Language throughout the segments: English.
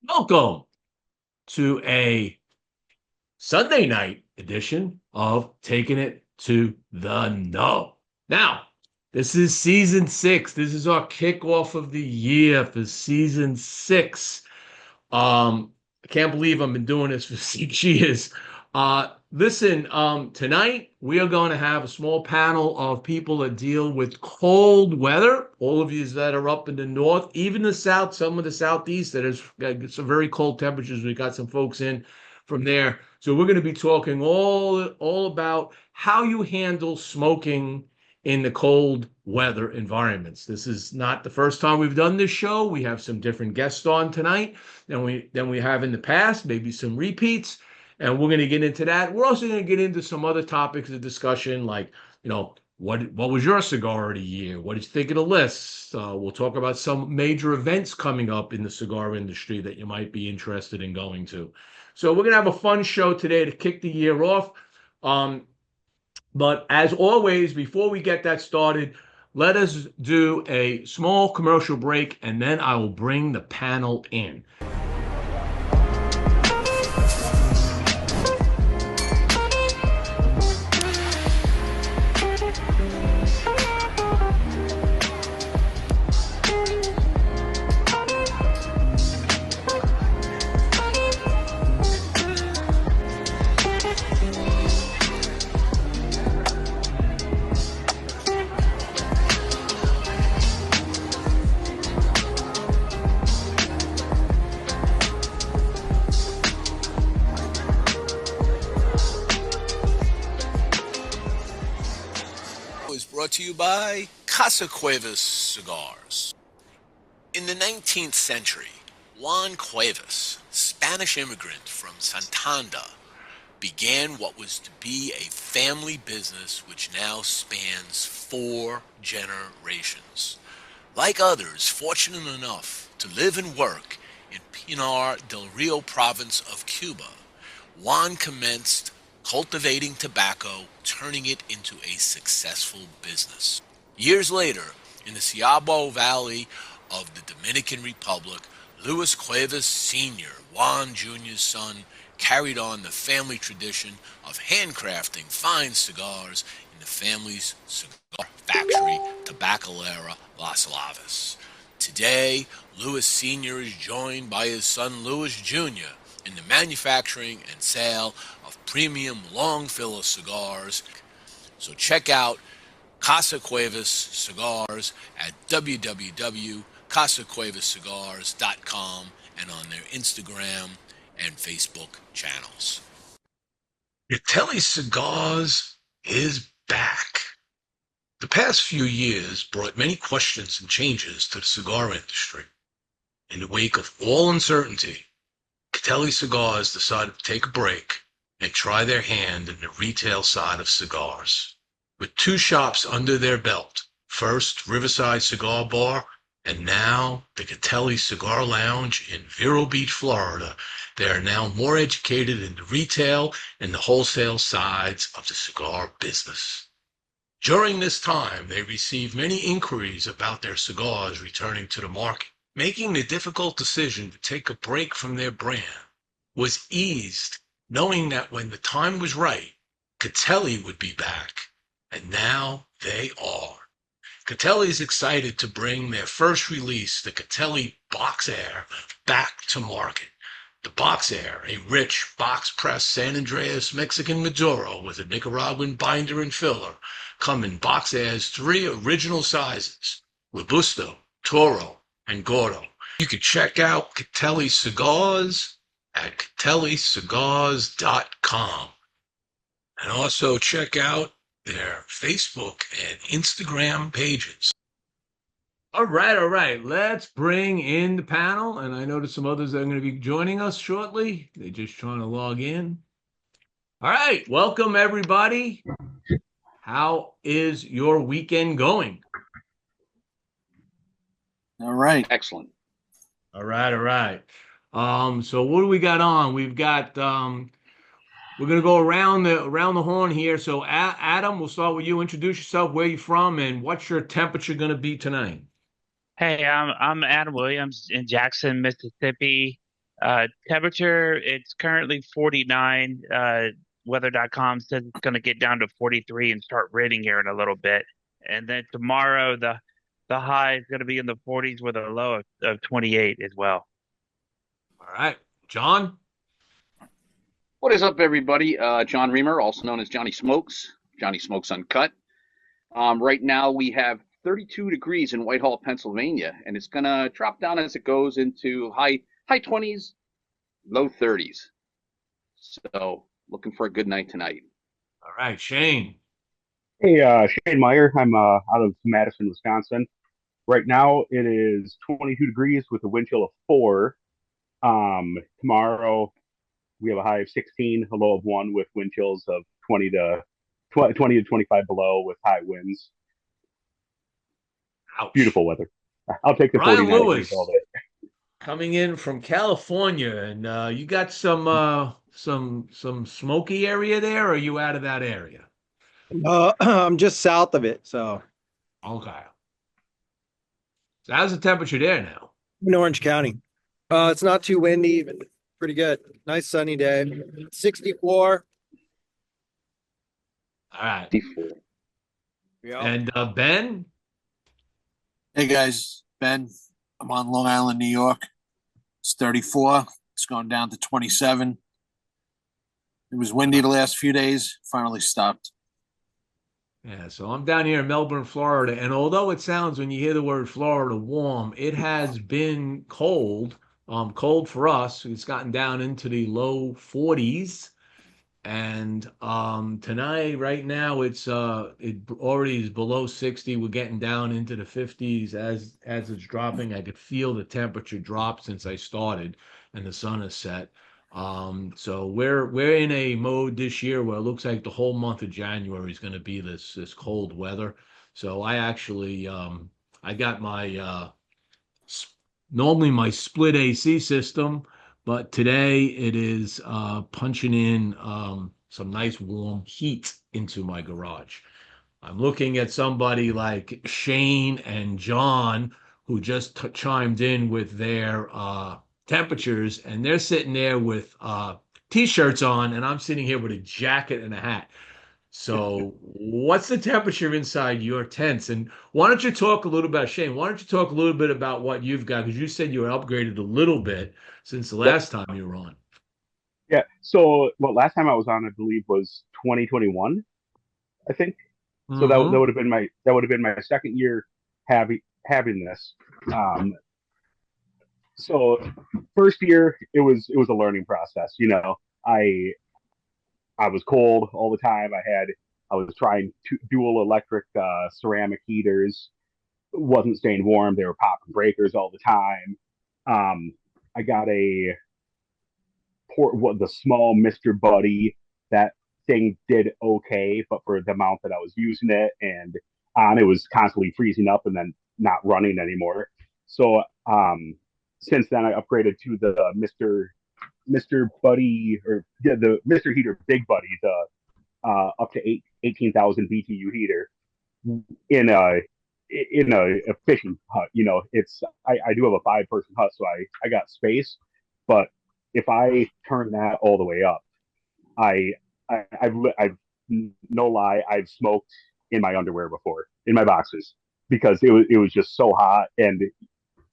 Welcome to a Sunday night edition of Taking It to the No. Now, this is season six. This is our kickoff of the year for season six. I can't believe I've been doing this for 6 years. Listen, tonight we are going to have a small panel of people that deal with cold weather. All of you that are up in the north, even the south, some of the southeast that has got some very cold temperatures. We got some folks in from there. So we're going to be talking all about how you handle smoking in the cold weather environments. This is not the first time we've done this show. We have some different guests on tonight than we have in the past, maybe some repeats, and we're going to get into that. We're also going to get into some other topics of discussion, like what was your cigar of the year? What did you think of the list? We'll talk about some major events coming up in the cigar industry that you might be interested in going to. So we're going to have a fun show today to kick the year off. But as always, before we get that started, let us do a small commercial break, and then I will bring the panel in. Is brought to you by Casa Cuevas Cigars. In the 19th century, Juan Cuevas, Spanish immigrant from Santander, began what was to be a family business which now spans 4 generations. Like others fortunate enough to live and work in Pinar del Rio province of Cuba, Juan commenced cultivating tobacco, turning it into a successful business. Years later, in the Ciabo Valley of the Dominican Republic, Luis Cuevas Sr., Juan Jr.'s son, carried on the family tradition of handcrafting fine cigars in the family's cigar factory, Tabacalera Las Lavas. Today, Luis Sr. is joined by his son Luis Jr. in the manufacturing and sale of premium long filler cigars. So check out Casa Cuevas Cigars at www.casacuevascigars.com and on their Instagram and Facebook channels. Catelli Cigars is back. The past few years brought many questions and changes to the cigar industry. In the wake of all uncertainty, Catelli Cigars decided to take a break and try their hand in the retail side of cigars. With 2 shops under their belt, first Riverside Cigar Bar and now the Catelli Cigar Lounge in Vero Beach, Florida, they are now more educated in the retail and the wholesale sides of the cigar business. During this time, they received many inquiries about their cigars returning to the market. Making the difficult decision to take a break from their brand was eased knowing that when the time was right, Catelli would be back, and now they are. Catelli is excited to bring their first release, the Catelli Box Air, back to market. The Box Air, a rich box-pressed San Andreas Mexican Maduro with a Nicaraguan binder and filler, come in Box Air's 3 original sizes, Robusto, Toro, and Gordo. You can check out Catelli Cigars at catellicigars.com. And also check out their Facebook and Instagram pages. All right. Let's bring in the panel. And I noticed some others that are going to be joining us shortly. They're just trying to log in. All right. Welcome, everybody. How is your weekend going? All right. Excellent. All right. So what do we got on? We've got we're gonna go around the horn here. So Adam, we'll start with you. Introduce yourself, where you from, and what's your temperature gonna be tonight? Hey, I'm Adam Williams in Jackson, Mississippi. Temperature, it's currently 49. Weather.com says it's going to get down to 43 and start raining here in a little bit. And then tomorrow, the high is going to be in the 40s with a low of 28 as well. All right, John. What is up, everybody? John Reamer, also known as Johnny Smokes, Johnny Smokes Uncut. Right now we have 32 degrees in Whitehall, Pennsylvania, and it's gonna drop down as it goes into high 20s, low 30s. So looking for a good night tonight. All right, Shane. Hey, Shane Meyer. I'm out of Madison, Wisconsin. Right now it is 22 degrees with a wind chill of 4. Tomorrow we have a high of 16, a low of 1 with wind chills of 20 to 25 below with high winds. Ouch. Beautiful weather. I'll take the Brian 49 degrees all Lewis day. coming in from California, and you got some smoky area there, or are you out of that area? I'm just south of it, so Okay. So how's the temperature there now? in Orange County. It's not too windy, but pretty good. Nice sunny day. 64. All right. 54. Yeah. And Ben? Hey guys, Ben. I'm on Long Island, New York. It's 34. It's gone down to 27. It was windy the last few days. Finally stopped. Yeah, so I'm down here in Melbourne, Florida, and although it sounds when you hear the word Florida warm, it has been cold. Cold for us. It's gotten down into the low 40s. And tonight, right now, it already is below 60. We're getting down into the 50s as it's dropping. I could feel the temperature drop since I started, and the sun has set. So we're in a mode this year where it looks like the whole month of January is going to be this cold weather. So I actually I got my normally my split AC system, but today it is punching in some nice warm heat into my garage. I'm looking at somebody like Shane and John who just chimed in with their temperatures, and they're sitting there with t-shirts on, and I'm sitting here with a jacket and a hat. So, what's the temperature inside your tents? And why don't you talk a little about Shane? Why don't you talk a little bit about what you've got? Because you said you were upgraded a little bit since the Yep. last time you were on. Yeah. So, well, last time I was on, I believe, was 2021, I think. So that Hmm. would have been my second year having this. Um, so first year it was a learning process. I was cold all the time. I was trying dual electric ceramic heaters. Wasn't staying warm. They were popping breakers all the time. I got the small Mr. Buddy. That thing did okay, but for the amount that I was using it, and it was constantly freezing up and then not running anymore. So since then, I upgraded to the Mr. Buddy, or yeah, the Mr. Heater Big Buddy, the up to 18,000 BTU heater in a fishing hut. I do have a 5-person hut, so I got space, but if I turn that all the way up, I I've no lie, I've smoked in my underwear before, in my boxes, because it was just so hot. And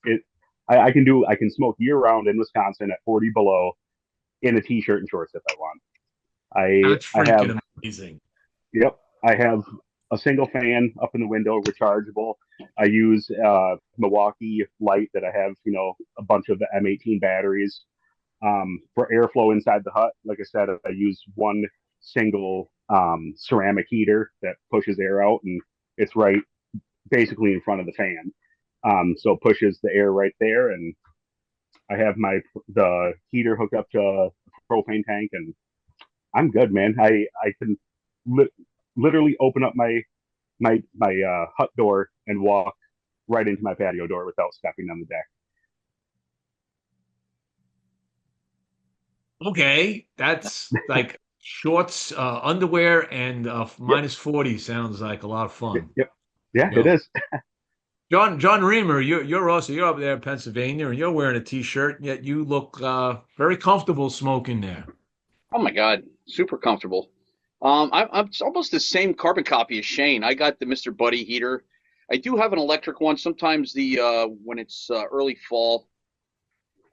it I can smoke year round in Wisconsin at 40 below in a t-shirt and shorts if I want. That's I have, freaking amazing. yep, I have a single fan up in the window, rechargeable. I use Milwaukee light that I have, a bunch of the M18 batteries. For airflow inside the hut, like I said, I use one single ceramic heater that pushes air out, and it's right basically in front of the fan. So it pushes the air right there, and I have the heater hooked up to a propane tank, and I'm good, man. I can li- literally open up my hut door and walk right into my patio door without stepping on the deck. Okay, that's like shorts, underwear, and Yep, minus 40 sounds like a lot of fun. yep, yeah, it Yo, is. John Reamer, you're up there in Pennsylvania, and you're wearing a t-shirt, yet you look very comfortable smoking there. Oh my God, super comfortable. I'm it's almost the same carbon copy as Shane. I got the Mr. Buddy heater. I do have an electric one. Sometimes when it's early fall,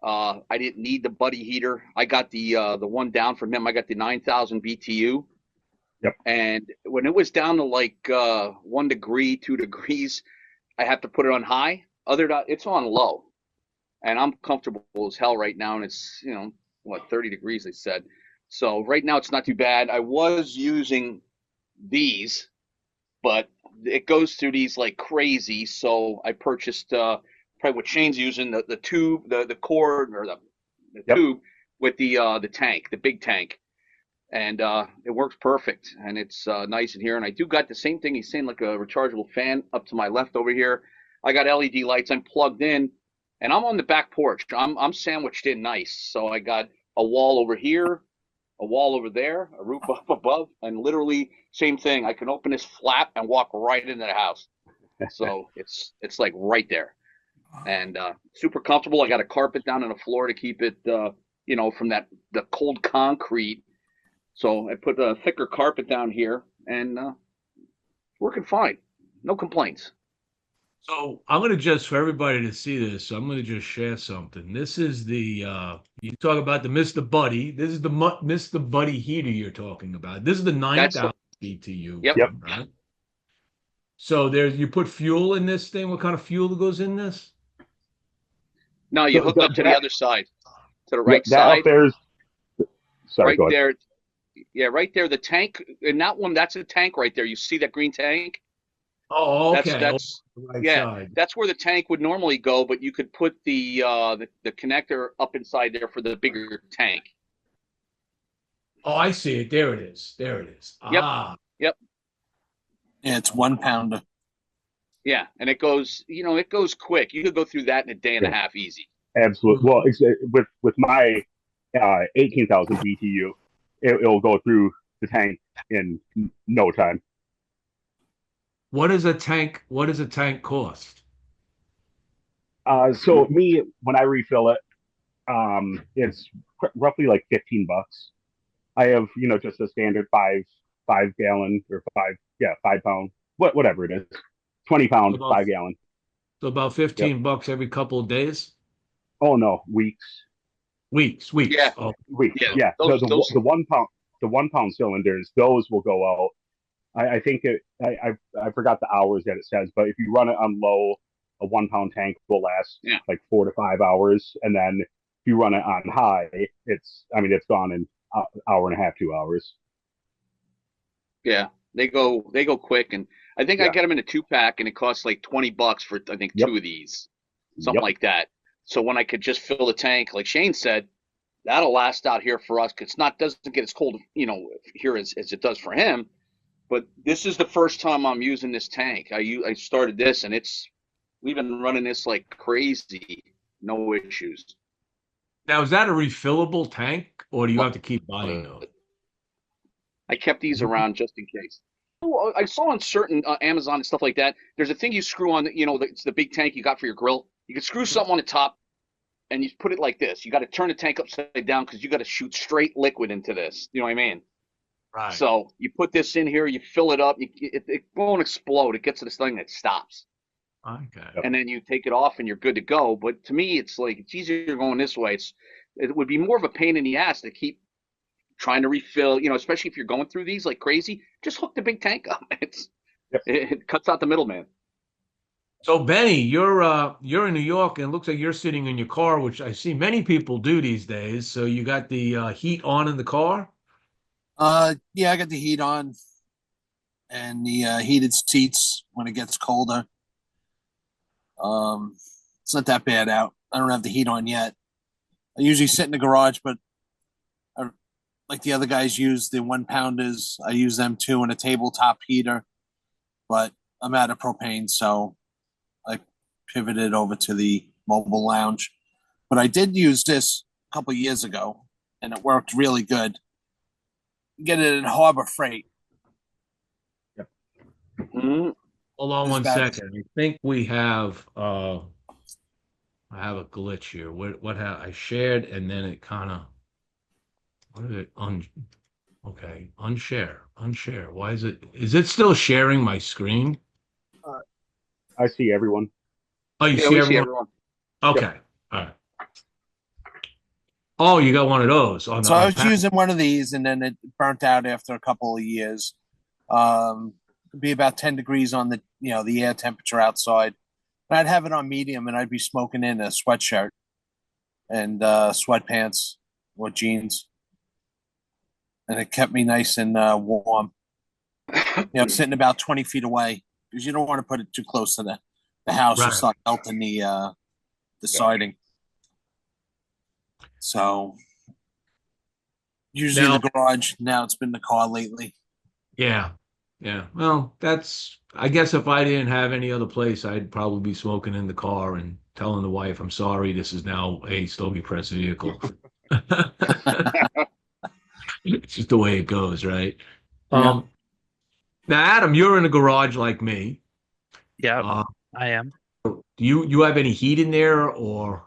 I didn't need the Buddy heater. I got the one down from him. I got the 9,000 BTU. Yep. And when it was down to like 1 degree, 2 degrees, I have to put it on high. It's on low, and I'm comfortable as hell right now. And it's 30 degrees they said. So right now it's not too bad. I was using these, but it goes through these like crazy. So I purchased probably what Shane's using the tube, the cord or the Yep. tube with the tank, the big tank, and it works perfect. And it's nice in here. And I do got the same thing he's saying, like a rechargeable fan up to my left over here. I got LED lights. I'm plugged in, and I'm on the back porch. I'm sandwiched in nice. So I got a wall over here, a wall over there, a roof up above, and literally same thing. I can open this flap and walk right into the house. So it's like right there, and super comfortable. I got a carpet down on the floor to keep it, from the cold concrete. So I put a thicker carpet down here, and working fine. No complaints. So I'm gonna just for everybody to see this, I'm gonna just share something. This is you talk about the Mr. Buddy. This is the Mr. Buddy heater you're talking about. This is the That's 9,000 BTU. Yep. Yep. Right? So you put fuel in this thing. What kind of fuel goes in this? No, you So hook up to the other side, to the right that up side, there's. Sorry, right go ahead. there. Yeah, right there. The tank, and that one, that's a tank right there. You see that green tank? Oh, That's okay. that's On the right yeah, side. that's where the tank would normally go, but you could put the connector up inside there for the bigger tank. Oh, I see it. There it is. There it is. Yep. Ah, Yep. Yeah, it's 1 pounder. Yeah, and it goes quick. You could go through that in a day and a Yeah. half easy. Absolutely. Well, with my 18,000 BTU, it'll go through the tank in no time. what does a tank? What does a tank cost? So me, when I refill it, it's roughly like $15. I have, just a standard five gallon or 5 pound, whatever it is, 20 pound, About 5 gallon. so about Yep. $15 every couple of days. Oh no, weeks. Weeks. Yeah. Oh, Weeks. Yeah, Yeah. those The those 1 pound, the 1 pound cylinders, those will go out. I think I forgot the hours that it says, but if you run it on low, a 1 pound tank will last yeah. like 4 to 5 hours, and then if you run it on high, it's gone in hour and a half, 2 hours. Yeah, they go quick, and I think I Yeah. got them in a 2-pack, and it costs like $20 for I think Yep. two of these, something Yep. like that. So when I could just fill the tank, like Shane said, that'll last out here for us. 'Cause it's not doesn't get as cold, here as it does for him. But this is the first time I'm using this tank. I started this, and we've been running this like crazy, no issues. now is that a refillable tank, or do you Love have to keep buying those? it. I kept these Mhm. around just in case. Oh, I saw on certain Amazon and stuff like that. There's a thing you screw on, it's the big tank you got for your grill. You can screw something on the top, and you put it like this. You got to turn the tank upside down because you got to shoot straight liquid into this. You know what I mean? Right. So you put this in here, you fill it up. It won't explode. It gets to this thing that stops, Okay. and then you take it off, and you're good to go. But to me, it's like it's easier going this way. It would be more of a pain in the ass to keep trying to refill, especially if you're going through these like crazy, just hook the big tank up. Yep. It cuts out the middleman. So Benny, you're in New York, and it looks like you're sitting in your car, which I see many people do these days. So you got the heat on in the car. Yeah, I got the heat on and the heated seats when it gets colder. It's not that bad out. I don't have the heat on yet. I usually sit in the garage, but like the other guys use the 1 pounders. I use them too in a tabletop heater, but I'm out of propane, so I pivoted over to the mobile lounge. But I did use this a couple of years ago, and it worked really good. Get it in Harbor Freight. Yep. Mm-hmm. Hold on It was one about second. I think we have I have a glitch here. What I shared and then it kind of what did it okay, unshare. Why is it still sharing my screen? Uh, I see everyone. Oh, you Yeah, see we see everyone? everyone. Yep. Okay. All right. Oh, you got one of those on the so I on was pack. using one of these, and then it burnt out after a couple of years. It'd be about 10 degrees on the air temperature outside. And I'd have it on medium, and I'd be smoking in a sweatshirt and sweatpants or jeans, and it kept me nice and warm. Sitting about 20 feet away because you don't want to put it too close to the house. You'll Right. start melting the siding. So usually Now, the garage. Now it's been the car lately. yeah. Yeah. Well, that's I guess if I didn't have any other place, I'd probably be smoking in the car and telling the wife, I'm sorry, this is now a Stogie Press vehicle. It's just the way it goes, right? Yeah. Um, Now, Adam, you're in a garage like me. Yep, Uh, I am. do you have any heat in there or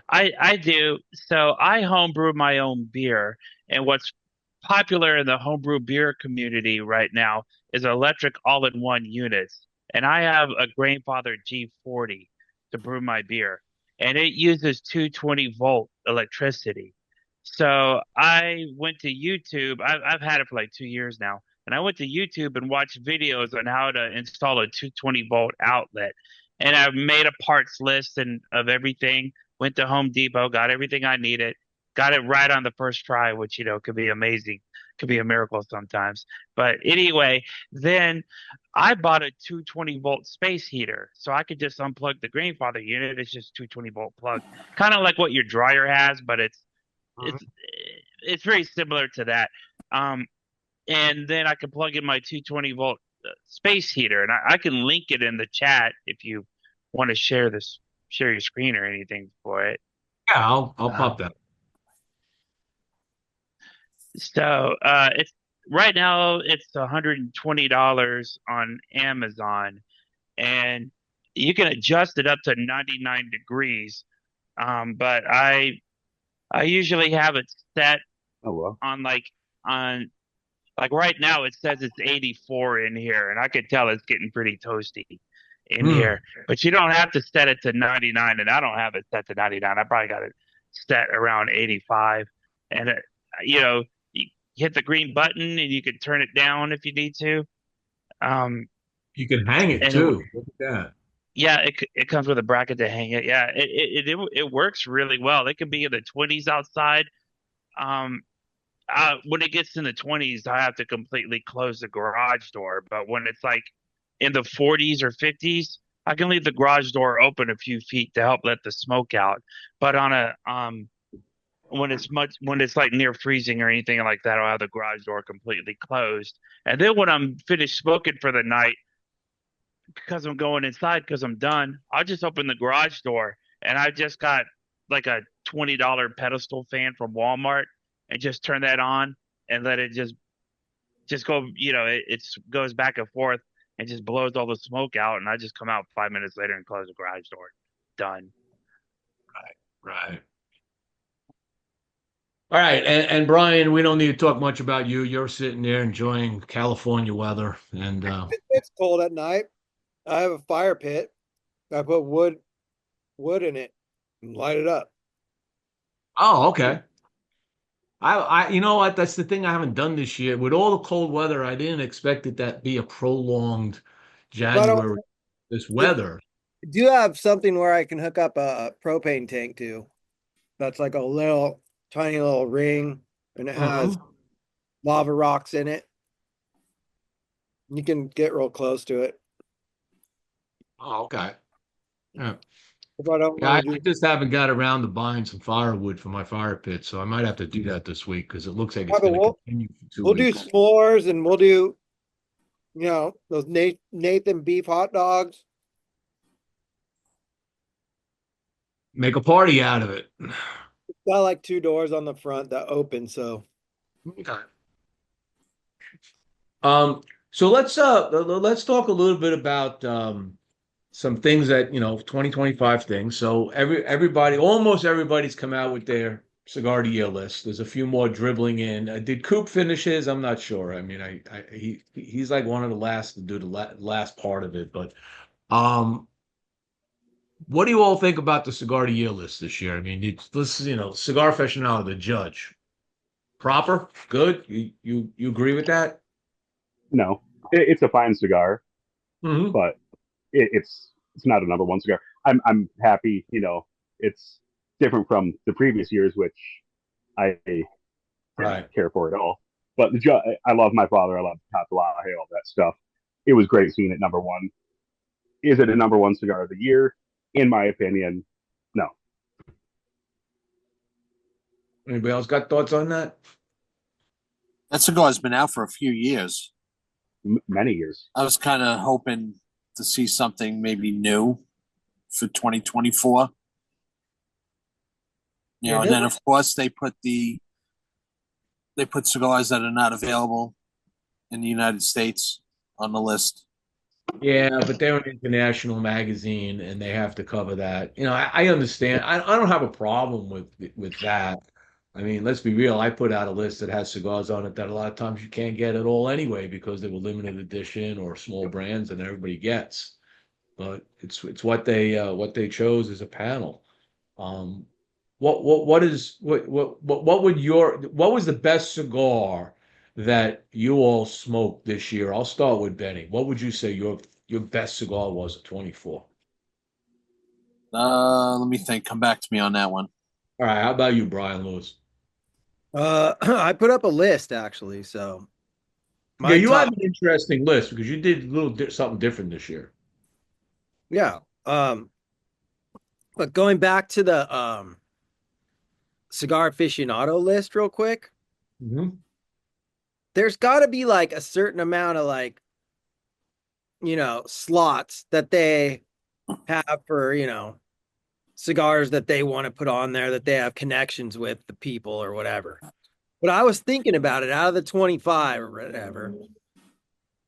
I do. So I homebrew my own beer, and what's popular in the homebrew beer community right now is electric all-in-one units. And I have a Grainfather G40 to brew my beer, and it uses 220-volt electricity. So I went to YouTube. I've had it for like 2 years now, and I went to YouTube and watched videos on how to install a 220-volt outlet. And I made a parts list and of everything. Went to Home Depot, got everything I needed, got it right on the first try, which could be amazing, could be a miracle sometimes. But anyway, then I bought a 220-volt space heater, so I could just unplug the Grandfather unit. It's just 220-volt plug, kind of like what your dryer has, but it's it's very similar to that. Um, and then I can plug in my 220-volt space heater, and I can link it in the chat if you want to share your screen or anything for it. yeah, I'll pop that. So it's right now it's $120 on Amazon, and you can adjust it up to 99 degrees. But I usually have it set Oh well. on on like right now it says it's 84 in here, and I could tell it's getting pretty toasty in Mm, here. But you don't have to set it to 99, and I don't have it set to 99. I probably got it set around 85, and you know you hit the green button and you can turn it down if you need to. Um, you can hang it and too. Look at that. yeah, it comes with a bracket to hang it. Yeah, it works really well. It can be in the 20s outside. Um, when it gets in the 20s, I have to completely close the garage door. But when it's like in the 40s or 50s, I can leave the garage door open a few feet to help let the smoke out. But on a when it's like near freezing or anything like that, I'll have the garage door completely closed. And then when I'm finished smoking for the night, because I'm going inside because I'm done, I'll just open the garage door and I just got like a $20 pedestal fan from Walmart and just turn that on and let it just go, it goes back and forth and just blows all the smoke out, and I just come out 5 minutes later and close the garage door. Done. Right. All right, and Brian, we don't need to talk much about you. You're sitting there enjoying California weather, and It's cold at night. I have a fire pit. I put wood in it and light it up. oh, okay. You know what? That's the thing I haven't done this year. With all the cold weather, I didn't expect it that be a prolonged But January. This weather. I do have something where I can hook up a propane tank to. That's like a little tiny little ring, and it has Uh-huh. lava rocks in it. You can get real close to it. Oh, okay. Yeah. If I don't Yeah, want to I do, just haven't got around to buying some firewood for my fire pit, so I might have to do that this week because it looks like it's but going to continue for two we'll do weeks. s'mores, and we'll do those Nathan beef hot dogs. Make a party out of it. Got like two doors on the front that open, so Okay. Um, So let's talk a little bit about some things that, 2025 things. So everybody, almost everybody's come out with their cigar to year list. There's a few more dribbling in. Did Coop finish his? I'm not sure. I mean, he's like one of the last to do the last part of it. But um, what do you all think about the cigar to year list this year? I mean, cigar aficionado, the judge, proper, good. You agree with that? No, it's a fine cigar, Hmm. but it's not a number one cigar. I'm happy, it's different from the previous years, which I didn't Right. care for at all. But I love my father. I love Tatuaje, all that stuff. It was great seeing it number one. Is it a number one cigar of the year? In my opinion, no. Anybody else got thoughts on that? That cigar's been out for a few years. Many years. I was kind of hoping to see something maybe new for 2024. Yeah, And then of course they put cigars that are not available in the United States on the list. Yeah, but they're an international magazine and they have to cover that. I understand. I don't have a problem with that. I mean, let's be real. I put out a list that has cigars on it that a lot of times you can't get at all anyway because they were limited edition or small brands and everybody gets. But it's what they chose as a panel. Um, what was the best cigar that you all smoked this year? I'll start with Benny. What would you say your best cigar was at 24? Let me think. Come back to me on that one. All right, how about you, Brian Lewis? I put up a list actually. So Yeah, my you have top, an interesting list because you did a little something different this year. yeah. But going back to the cigar aficionado list real quick, Hmm. there's got to be like a certain amount of like, slots that they have for, cigars that they want to put on there that they have connections with the people or whatever. But I was thinking about it out of the 25 or whatever.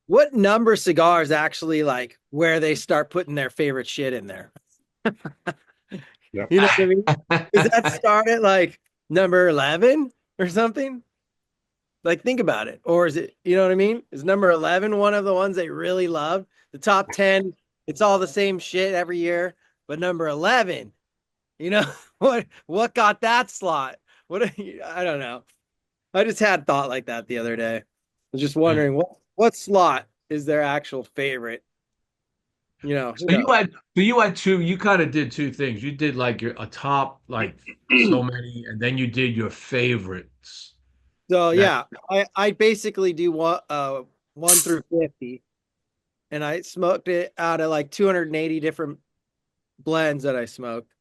What number cigars actually like where they start putting their favorite shit in there? Yep. You know what I mean? Does that start at like number 11 or something? Like, think about it. Or is it, you know what I mean? Is number 11 one of the ones they really love? The top 10, it's all the same shit every year. But number 11, you know, what got that slot? I don't know. I just had thought like that the other day. I was just wondering what slot is their actual favorite? Who So you knows? had so you had two. You kind of did two things. You did like a top like so many, and then you did your favorites. So That yeah, I basically do 1 through 50, and I smoked it out of like 280 different blends that I smoked.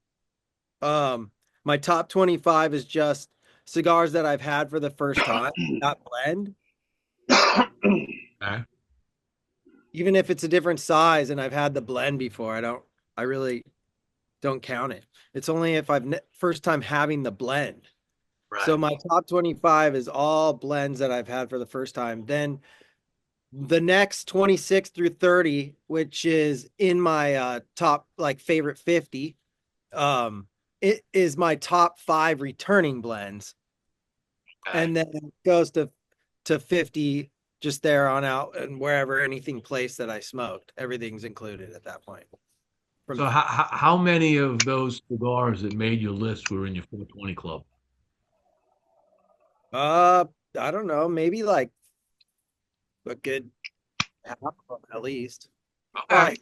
Um, my top 25 is just cigars that I've had for the first time, that blend. okay. Even if it's a different size and I've had the blend before, I really don't count it. It's only if first time having the blend. So Right. my top 25 is all blends that I've had for the first time. Then the next 26 through 30, which is in my top like favorite 50, it is my top 5 returning blends. Okay. And then it goes to 50 just there on out and wherever anything placed that I smoked. Everything's included at that point. From So how many of those cigars that made your list were in your 420 club? uh I don't know, maybe like a good half of them at least. Okay. Probably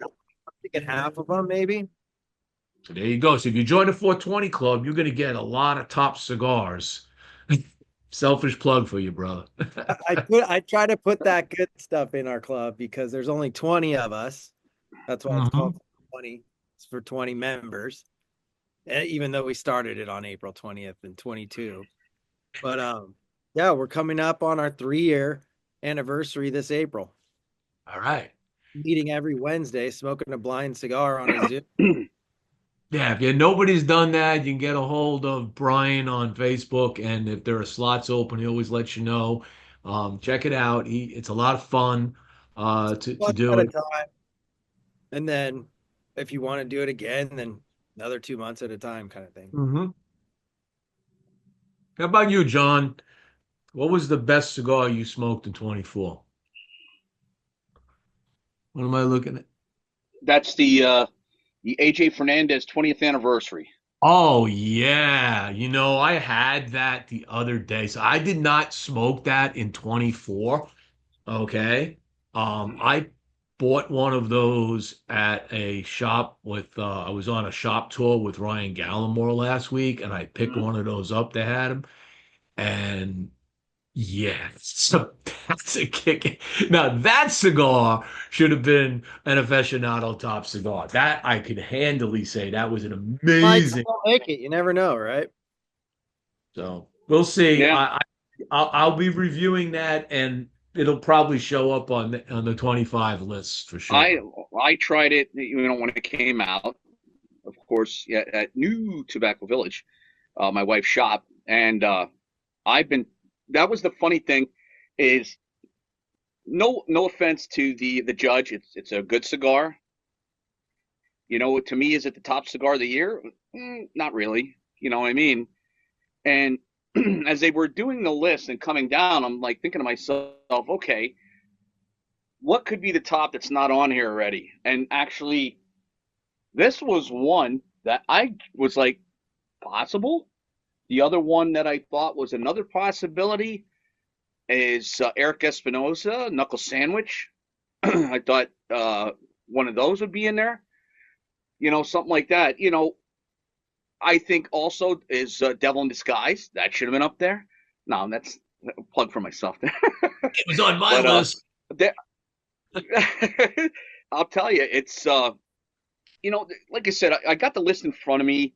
I'm thinking half of them maybe. So there you go. So if you join the 420 club, you're going to get a lot of top cigars. Selfish plug for you, brother. I try to put that good stuff in our club because there's only 20 of us. That's why it's called Hmm. 20. It's for 20 members. Even though we started it on April 20th and 22. But yeah, we're coming up on our 3-year anniversary this April. All right. Meeting every Wednesday, smoking a blind cigar on a Zoom. Yeah, if nobody's done that, you can get a hold of Brian on Facebook, and if there are slots open, he always lets you know. Check it out. It's a lot of fun. to Months do at a it. time. And then if you want to do it again, then another 2 months at a time kind of thing. Hmm. How about you, John? What was the best cigar you smoked in 24? What am I looking at? That's the AJ Fernandez 20th anniversary. Oh yeah, I had that the other day. So I did not smoke that in 24. Okay. I bought one of those at a shop with I was on a shop tour with Ryan Gallimore last week and I picked Mhm. one of those up. They had them. And yeah, so that's a kick. Now that cigar should have been an aficionado top cigar. That I could handily say that was an Might amazing. still make it. You never know, right? So we'll see. Yeah, I'll be reviewing that, and it'll probably show up on the 25 list for I sure. I tried it, when it came out, of course, yeah, at New Tobacco Village, my wife's shop, and I've been. That was the funny thing, is no offense to the judge, it's a good cigar. To me, is it the top cigar of the year? Not really. You know what I mean? And as they were doing the list and coming down, I'm like thinking to myself, okay, what could be the top that's not on here already? And actually, this was one that I was like, possible. The other one that I thought was another possibility is Eric Espinosa, Knuckle Sandwich. I thought one of those would be in there, something like that. I think also is Devil in Disguise. That should have been up there. No, that's a plug for myself there. It was on my But list. there, I'll tell you, it's like I said, I got the list in front of me,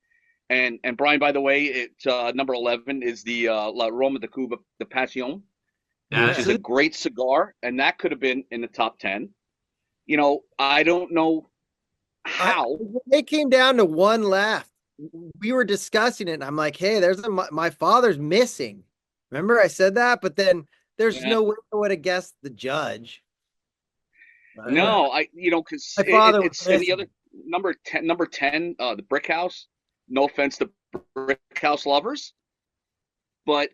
and Brian, by the way, it's number 11 is the La Roma de Cuba de Pasión, which That's is Yeah. a it. great cigar, and that could have been in the top 10. I don't know how. It came down to one left. We were discussing it, and I'm like, hey, my father's missing. Remember I said that? But then there's Yeah. no way I would have guessed the judge. No, because My father was it's and the other missing. number 10, the Brick House. No offense to Brick House lovers, but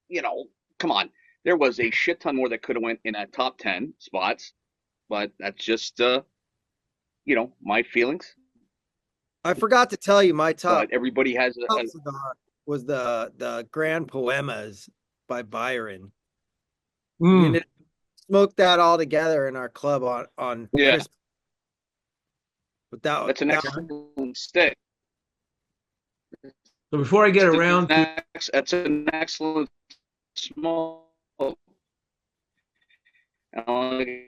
you know, come on, there was a shit ton more that could have went in that top 10 spots, but that's just my feelings. I forgot to tell you my But everybody has top cigar was the Grand Poemas by Byron. We Mm. ended up smoked that all together in our club on yeah, Christmas. But that's an that excellent stick. So before I get around to That's an excellent smoke. Like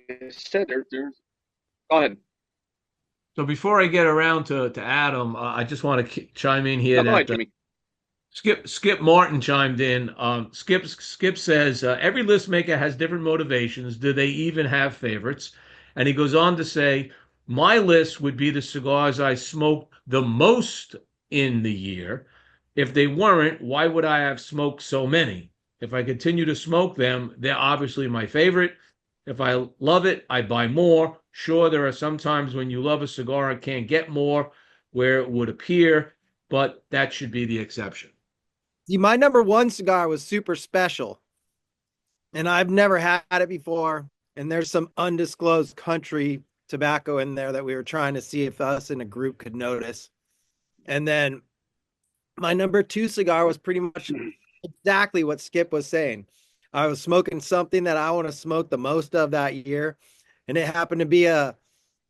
I said, there's. Go ahead. so before I get around to Adam, I just want to chime in here No, go that ahead, Jimmy. Skip Martin chimed in. Skip says every list maker has different motivations. Do they even have favorites? And he goes on to say, my list would be the cigars I smoked the most in the year. If they weren't, why would I have smoked so many? If I continue to smoke them, they're obviously my favorite. If I love it, I buy more. Sure, there are some times when you love a cigar and can't get more where it would appear, but that should be the exception. See, my number one cigar was super special, and I've never had it before. And there's some undisclosed country tobacco in there that we were trying to see if us in a group could notice. And then my number two cigar was pretty much exactly what Skip was saying. I was smoking something that I want to smoke the most of that year, and it happened to be a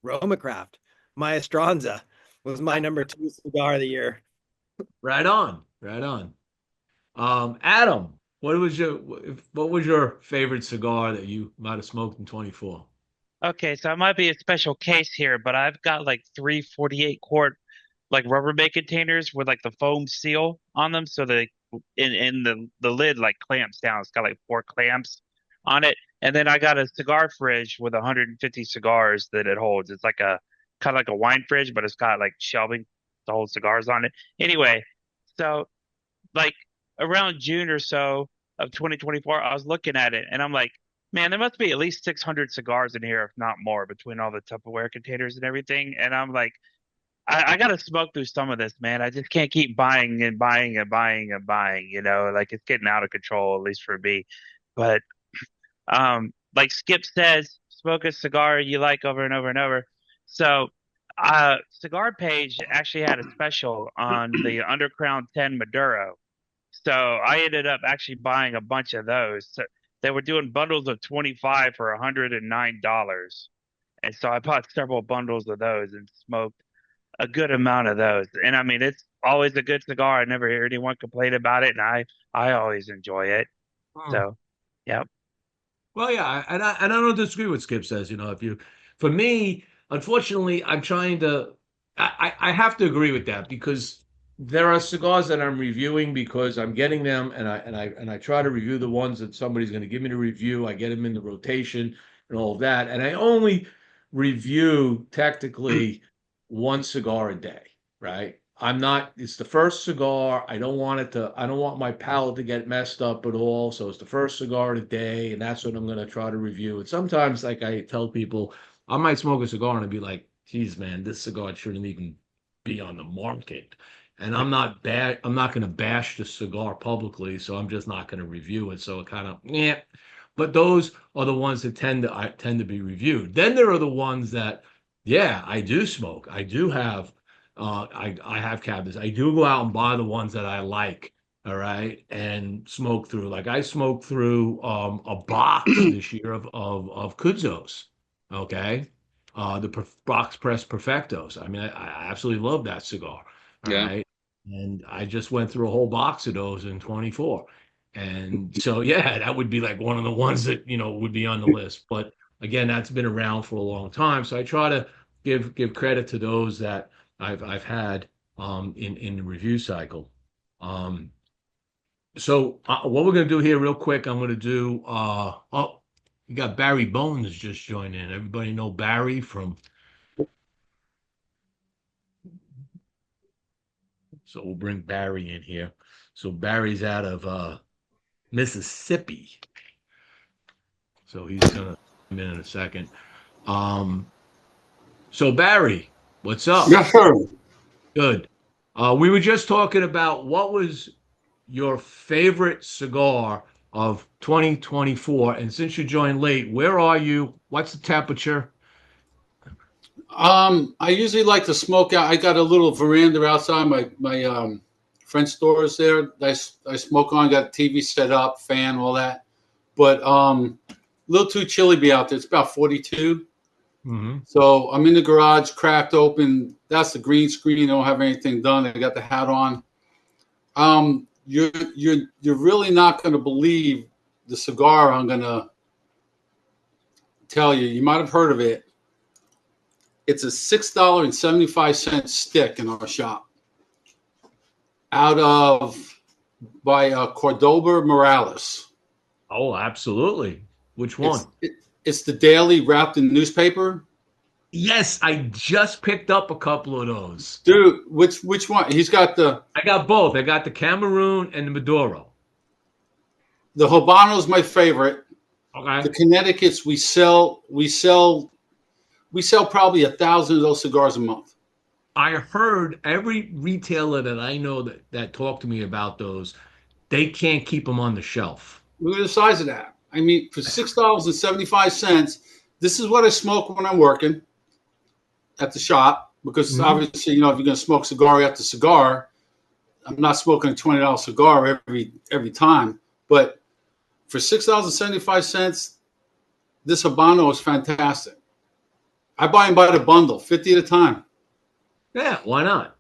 Roma Craft. My Estranza was my number two cigar of the year. Right on, right on. Adam, what was your favorite cigar that you might have smoked in 24? Okay, so it might be a special case here, but I've got like three 48 quart like Rubbermaid containers with like the foam seal on them, so in the lid like clamps down. It's got like four clamps on it, and then I got a cigar fridge with 150 cigars that it holds. It's like a kind of like a wine fridge, but it's got like shelving to hold cigars on it. Anyway, so like around June or so of 2024, I was looking at it and I'm like, Man, there must be at least 600 cigars in here, if not more, between all the Tupperware containers and everything. And I'm like, I got to smoke through some of this, man. I just can't keep buying and buying and buying and buying. Like it's getting out of control, at least for me. But like Skip says, smoke a cigar you like over and over and over. So, Cigar Page actually had a special on the Undercrown 10 Maduro. So I ended up actually buying a bunch of those. So they were doing bundles of 25 for $109. And so I bought several bundles of those and smoked a good amount of those. And I mean, it's always a good cigar. I never hear anyone complain about it, and I always enjoy it. Hmm. So, yeah. Well, yeah, and I don't disagree with Skip says. If you, for me, unfortunately, I'm trying to, I have to agree with that because there are cigars that I'm reviewing because I'm getting them, and I try to review the ones that somebody's going to give me to review. I get them in the rotation and all of that, and I only review technically one cigar a day, right? I'm not, it's the first cigar. I don't want my palate to get messed up at all. So it's the first cigar of the day, and that's what I'm going to try to review. And sometimes, like I tell people, I might smoke a cigar and I'd be like, geez, man, this cigar shouldn't even be on the market. And I'm not going to bash the cigar publicly. So I'm just not going to review it. So it kind of, yeah. But those are the ones that I tend to be reviewed. Then there are the ones that, yeah, I do smoke. I do have I have cabinets. I do go out and buy the ones that I like, all right, and smoke through. Like I smoked through a box this year of Kuzos, okay, box press Perfectos. I mean, I absolutely love that cigar, all Yeah. right, and I just went through a whole box of those in 24, and so yeah, that would be like one of the ones that would be on the list. But again, that's been around for a long time, so I try to give credit to those that I've had in the review cycle. Um, so what we're gonna do here, real quick, I'm gonna do. Oh, you got Barry Bones just joined in. Everybody know Barry from. So we'll bring Barry in here. So Barry's out of Mississippi. So he's gonna come in a second. Um, so Barry, what's up? Yes, sir. Good. We were just talking about what was your favorite cigar of 2024. And since you joined late, where are you? What's the temperature? I usually like to smoke out. I got a little veranda outside my French doors there. I smoke on. Got TV set up, fan, all that. But a little too chilly to be out there. It's about 42. Hmm. So I'm in the garage, cracked open. That's the green screen. I don't have anything done. I got the hat on. You're really not going to believe the cigar I'm going to tell you. You might have heard of it. It's a $6.75 stick in our shop, by Cordoba Morales. Oh, absolutely. Which one? It's the daily wrapped in newspaper. Yes, I just picked up a couple of those. Dude, which one? He's got I got both. I got the Cameroon and the Maduro. the Habano's my favorite. Okay. The Connecticut's we sell probably 1,000 of those cigars a month. I heard every retailer that I know that talked to me about those, they can't keep them on the shelf. Look at the size of that. I mean, for $6.75, this is what I smoke when I'm working at the shop. Because Mhm. obviously, if you're going to smoke cigar after cigar, I'm not smoking a $20 cigar every time. But for $6.75, this Habano is fantastic. I buy them by the bundle, 50 at a time. Yeah, why not?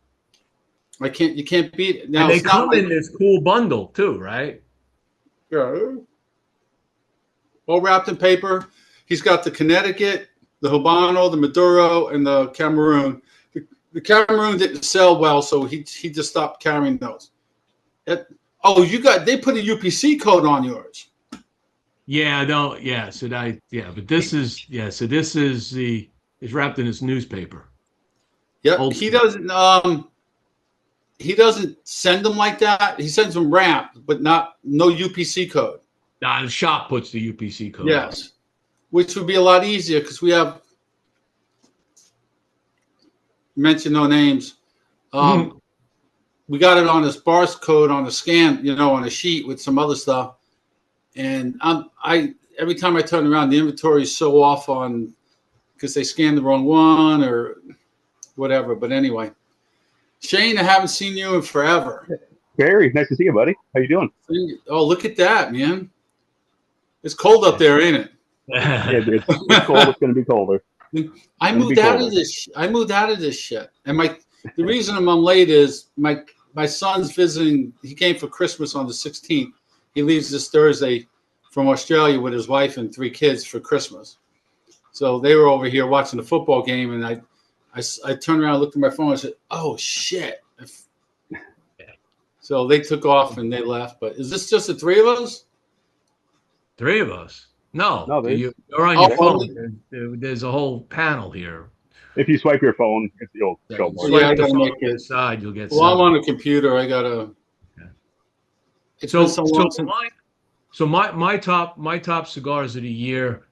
You can't beat it. Now And they it's not come like, in this cool bundle too, right? yeah, all wrapped in paper. He's got the Connecticut, the Habano, the Maduro, and the Cameroon. The Cameroon didn't sell well, so he just stopped carrying those. They put a UPC code on yours. Yeah, no, yeah. But this is So this is it's wrapped in this newspaper. Yep. Old He school. doesn't send them like that. He sends them wrapped, but no UPC code. Nah, the shop puts the UPC code on. Yes, which would be a lot easier because we have mention no names. We got it on this barcode on the scan, on a sheet with some other stuff. And I every time I turn around, the inventory is so off on because they scanned the wrong one or whatever. But anyway, Shane, I haven't seen you in forever. Barry, nice to see you, buddy. How you doing? Oh, look at that, man! It's cold up there, ain't it? It's cold. It's going to be colder. I moved out of this. I moved out of this shit. And the reason I'm late is my son's visiting. He came for Christmas on the 16th. He leaves this Thursday from Australia with his wife and 3 kids for Christmas. So they were over here watching the football game, and I turned around, looked at my phone, and said, "Oh shit!" So they took off and they left. But is this just the 3 of us? 3 of us? No, you're on your phone. There's a whole panel here. If you swipe your phone, you'll show more. Swipe the phone to the side, you'll get. Well, I'm on a computer. I gotta. So my top cigars of the year.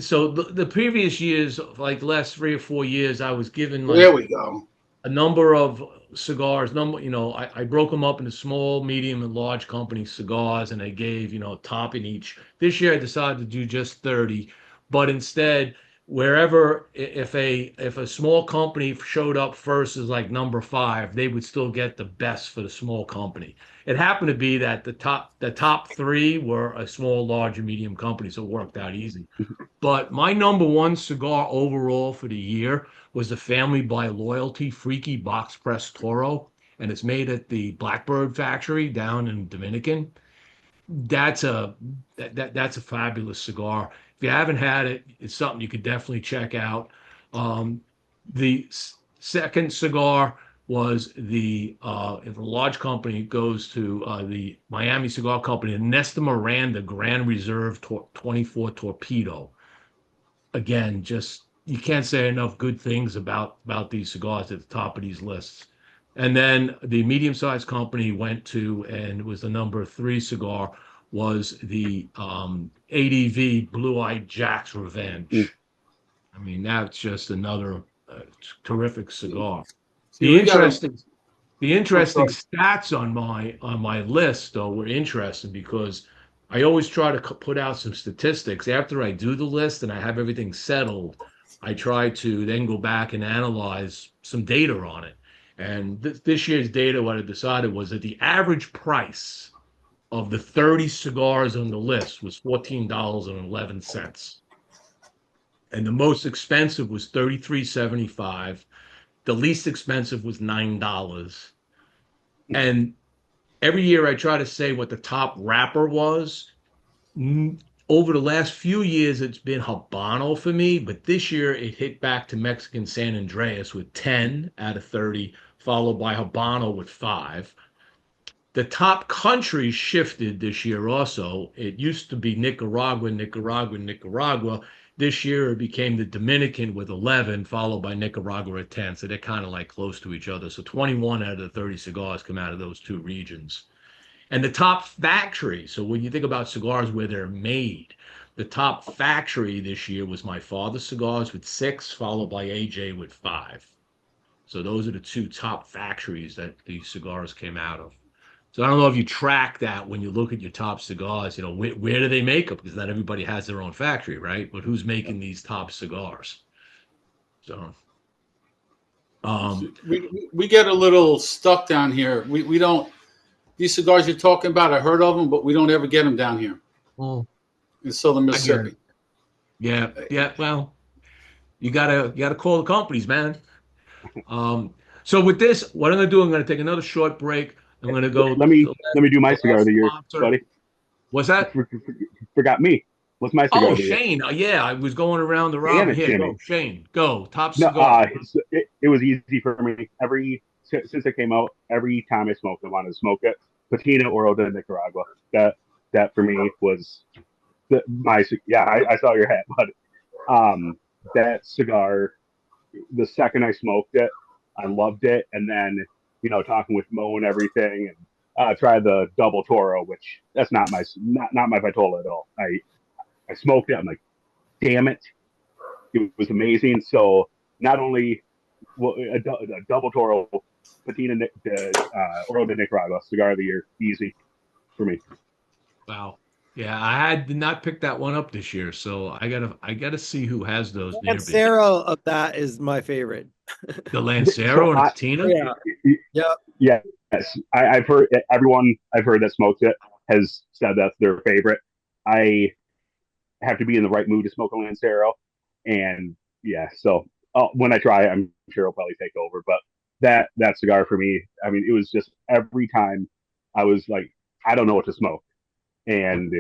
So the previous years, like the last 3 or 4 years, I was given there we go a number of cigars. I broke them up into small, medium, and large company cigars, and I gave top in each. This year I decided to do just 30, but instead, wherever if a small company showed up first as like number 5, they would still get the best for the small company. It happened to be that the top 3 were a small, large, and medium company, so it worked out easy. But my number 1 cigar overall for the year was the Family by Loyalty Freaky Box Press Toro, and it's made at the Blackbird factory down in Dominican. That's a fabulous cigar. If you haven't had it, it's something you could definitely check out. The second cigar was if a large company goes to the Miami Cigar Company, the Nesta Miranda Grand Reserve 24 Torpedo. Again, just you can't say enough good things about these cigars at the top of these lists. And then the medium-sized company went to, and it was the number 3 cigar, was the ADV Blue-Eyed Jack's Revenge. I mean, that's just another terrific cigar. The interesting stats on my list, though, were interesting because I always try to put out some statistics after I do the list and I have everything settled. I try to then go back and analyze some data on it. And this year's data, what I decided was that the average price of the 30 cigars on the list was $14.11. And the most expensive was $33.75. The least expensive was $9. And every year I try to say what the top wrapper was. Over the last few years, it's been Habano for me, but this year it hit back to Mexican San Andreas with 10 out of 30, followed by Habano with 5. The top country shifted this year also. It used to be Nicaragua. This year it became the Dominican with 11, followed by Nicaragua at 10. So they're kind of like close to each other. So 21 out of the 30 cigars come out of those 2 regions. And the top factory, so when you think about cigars where they're made, the top factory this year was My Father's Cigars with 6, followed by AJ with 5. So those are the 2 top factories that these cigars came out of. So I don't know if you track that when you look at your top cigars, where do they make them? Because not everybody has their own factory, right? But who's making these top cigars? So we get a little stuck down here. We don't. These cigars you're talking about, I heard of them, but we don't ever get them down here in Southern Mississippi. Yeah. Well, you gotta call the companies, man. So with this, what I'm gonna do, I'm gonna take another short break. I'm gonna go. Let me do my cigar of the year, buddy. What's that? Forgot me. What's my cigar of the year? Shane. Yeah, I was going around the robin. Here, go, Shane. Go. Top No, cigar. it was easy for me. Since it came out, every time I smoked it, I wanted to smoke it. Patina Oro de Nicaragua. That for me was I saw your hat, but that cigar, the second I smoked it, I loved it. And then, talking with Mo and everything, and try the double Toro, which that's not my Vitola at all. I smoked it. I'm like, damn it, it was amazing. So not only a double Toro, Patina, Oro de Nicaragua, cigar of the year, easy for me. Wow. Yeah, I did not pick that one up this year, so I gotta see who has those near me. Lancero of that is my favorite. The Lancero and Patina? Yeah. Yep. Yes, I've heard everyone I've heard that smokes it has said that's their favorite. I have to be in the right mood to smoke a Lancero, and yeah, so when I try, I'm sure I'll probably take over. But that cigar for me, I mean, it was just every time I was like, I don't know what to smoke, and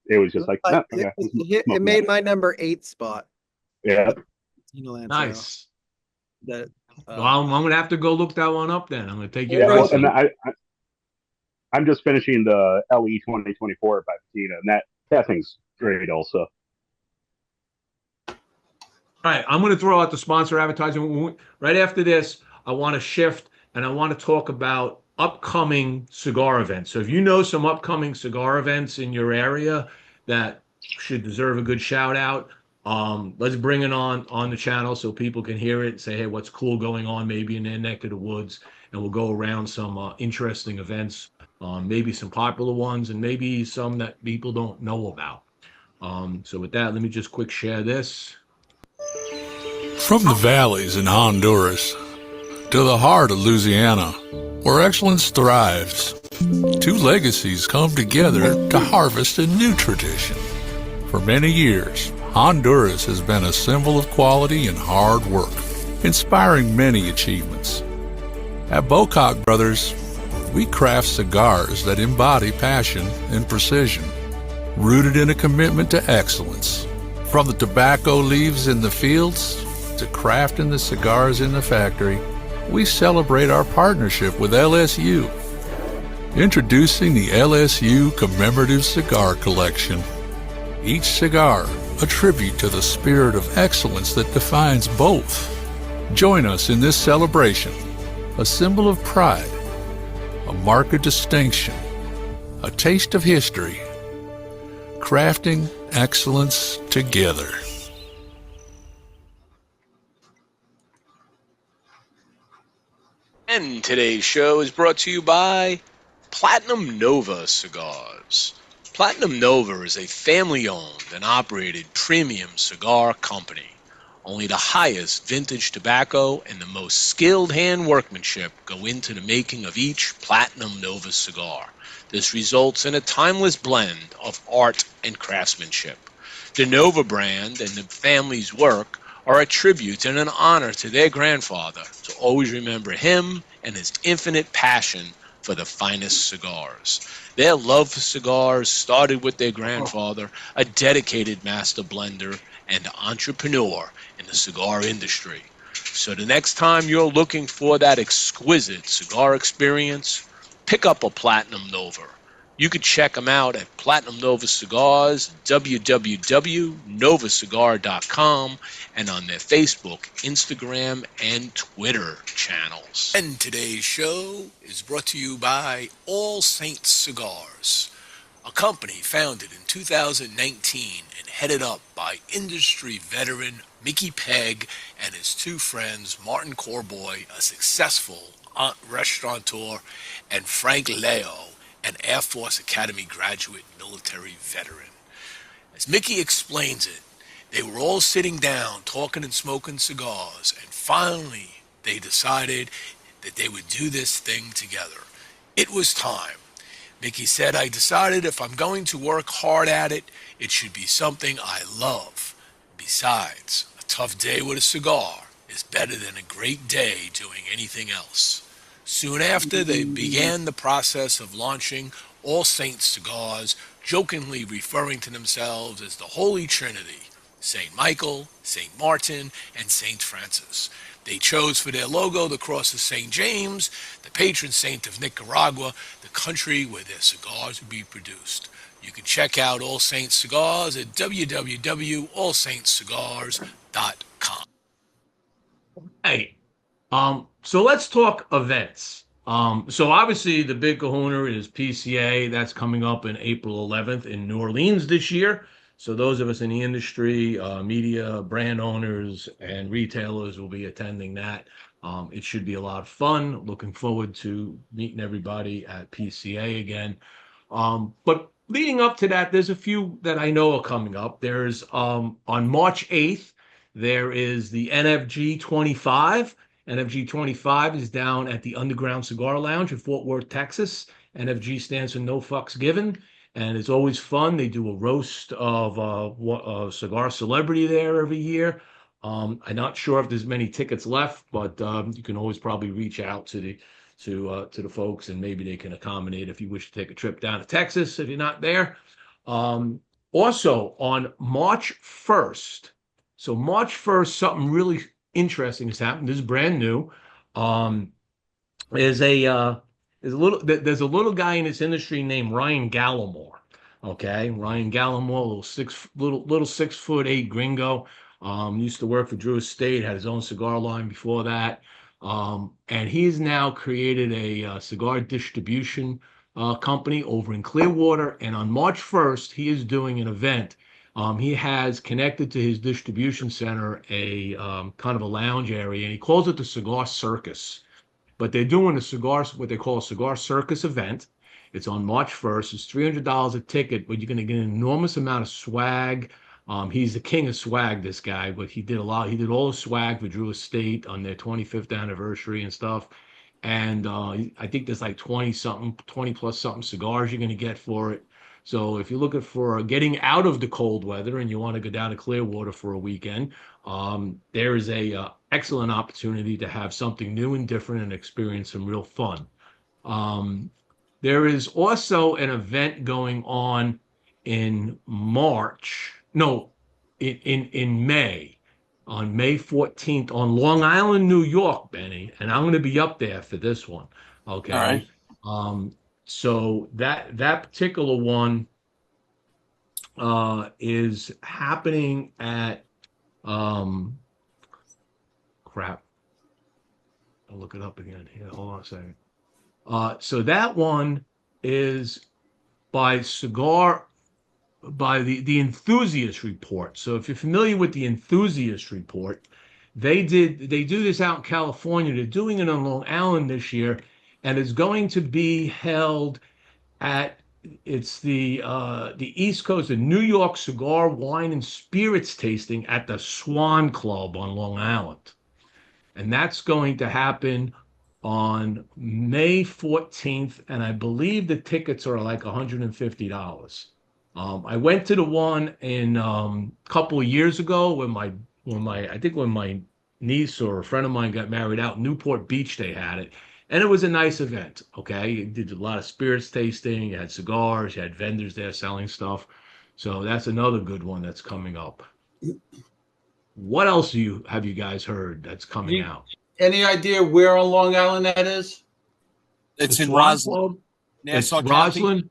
it was just like, no, okay, it made my number 8 spot. yeah, Nice. That Well, I'm gonna have to go look that one up then. I'm gonna take your yeah. advice. And I'm just finishing the LE 2024 by Patina, and that thing's great also. All right, I'm going to throw out the sponsor advertising. Right after this, I want to shift and I want to talk about upcoming cigar events. So if you know some upcoming cigar events in your area that should deserve a good shout out, let's bring it on the channel so people can hear it and say, hey, what's cool going on maybe in their neck of the woods. And we'll go around some interesting events, maybe some popular ones and maybe some that people don't know about. So with that, let me just quick share this. From the valleys in Honduras to the heart of Louisiana, where excellence thrives, two legacies come together to harvest a new tradition. For many years, Honduras has been a symbol of quality and hard work, inspiring many achievements. At Bocock Brothers, we craft cigars that embody passion and precision, rooted in a commitment to excellence. From the tobacco leaves in the fields to crafting the cigars in the factory, we celebrate our partnership with LSU. Introducing the LSU Commemorative Cigar Collection. Each cigar a tribute to the spirit of excellence that defines both. Join us in this celebration, a symbol of pride, a mark of distinction, a taste of history, crafting excellence together. And today's show is brought to you by Platinum Nova Cigars. Platinum Nova is a family-owned and operated premium cigar company. Only the highest vintage tobacco and the most skilled hand workmanship go into the making of each Platinum Nova cigar. This results in a timeless blend of art and craftsmanship. The Nova brand and the family's work are a tribute and an honor to their grandfather to always remember him and his infinite passion for the finest cigars. Their love for cigars started with their grandfather, a dedicated master blender and entrepreneur in the cigar industry. So the next time you're looking for that exquisite cigar experience, pick up a Platinum Nova. You can check them out at Platinum Nova Cigars, www.novacigar.com, and on their Facebook, Instagram, and Twitter channels. And today's show is brought to you by All Saints Cigars, a company founded in 2019 and headed up by industry veteran Mickey Pegg and his two friends, Martin Corboy, a successful restaurateur, and Frank Leo, an Air Force Academy graduate military veteran. As Mickey explains it, they were all sitting down talking and smoking cigars, and finally they decided that they would do this thing together. It was time. Mickey said, I decided if I'm going to work hard at it, it should be something I love. Besides, a tough day with a cigar is better than a great day doing anything else. Soon after, they began the process of launching All Saints Cigars, jokingly referring to themselves as the Holy Trinity, St. Michael, St. Martin, and St. Francis. They chose for their logo the cross of St. James, the patron saint of Nicaragua, the country where their cigars would be produced. You can check out All Saints Cigars at www.allsaintscigars.com. Hey, so let's talk events. So obviously the big kahuna is PCA. That's coming up in April 11th in New Orleans this year. So those of us in the industry, media, brand owners, and retailers will be attending that. It should be a lot of fun. Looking forward to meeting everybody at PCA again. But leading up to that, there's a few that I know are coming up. There's on March 8th, there is the NFG 25. NFG 25 is down at the Underground Cigar Lounge in Fort Worth, Texas. NFG stands for No Fucks Given, and it's always fun. They do a roast of a cigar celebrity there every year. I'm not sure if there's many tickets left, but you can always probably reach out to the folks, and maybe they can accommodate if you wish to take a trip down to Texas if you're not there. Um, Also on March 1st, so March 1st, something really interesting has happened. This is brand new. Um, there's a there's a little guy in this industry named Ryan Gallimore. Okay, Ryan Gallimore, little 6'8" gringo. Used to work for Drew Estate, had his own cigar line before that. And he's now created a cigar distribution company over in Clearwater. And on March 1st, he is doing an event. He has connected to his distribution center a kind of a lounge area, and he calls it the Cigar Circus. But they're doing what they call a cigar circus event. It's on March 1st. It's $300 a ticket, but you're going to get an enormous amount of swag. He's the king of swag, this guy, but he did a lot. He did all the swag for Drew Estate on their 25th anniversary and stuff. And I think there's like 20 plus something cigars you're going to get for it. So if you're looking for getting out of the cold weather and you want to go down to Clearwater for a weekend, there is a excellent opportunity to have something new and different and experience some real fun. Um, there is also an event going on in March, no, in May, on May 14th on Long Island, New York, Benny, and I'm going to be up there for this one. All right. Okay. So that particular one is happening at um crap. I'll look it up again here. Hold on a second. So that one is by Cigar by the Enthusiast Report. So if you're familiar with the Enthusiast Report, they do this out in California. They're doing it on Long Island this year, and it's going to be held at it's the East Coast, the New York Cigar, Wine, and Spirits tasting at the Swan Club on Long Island. And that's going to happen on May 14th, and I believe the tickets are like $150. I went to the one in a couple of years ago when my niece or a friend of mine got married out in Newport Beach. They had it, and it was a nice event. Okay, you did a lot of spirits tasting. You had cigars. You had vendors there selling stuff. So that's another good one that's coming up. What else have you guys heard that's coming out? Any idea where on Long Island that is? It's The in Swan Roslyn, Club? It's Nassau County. Roslyn.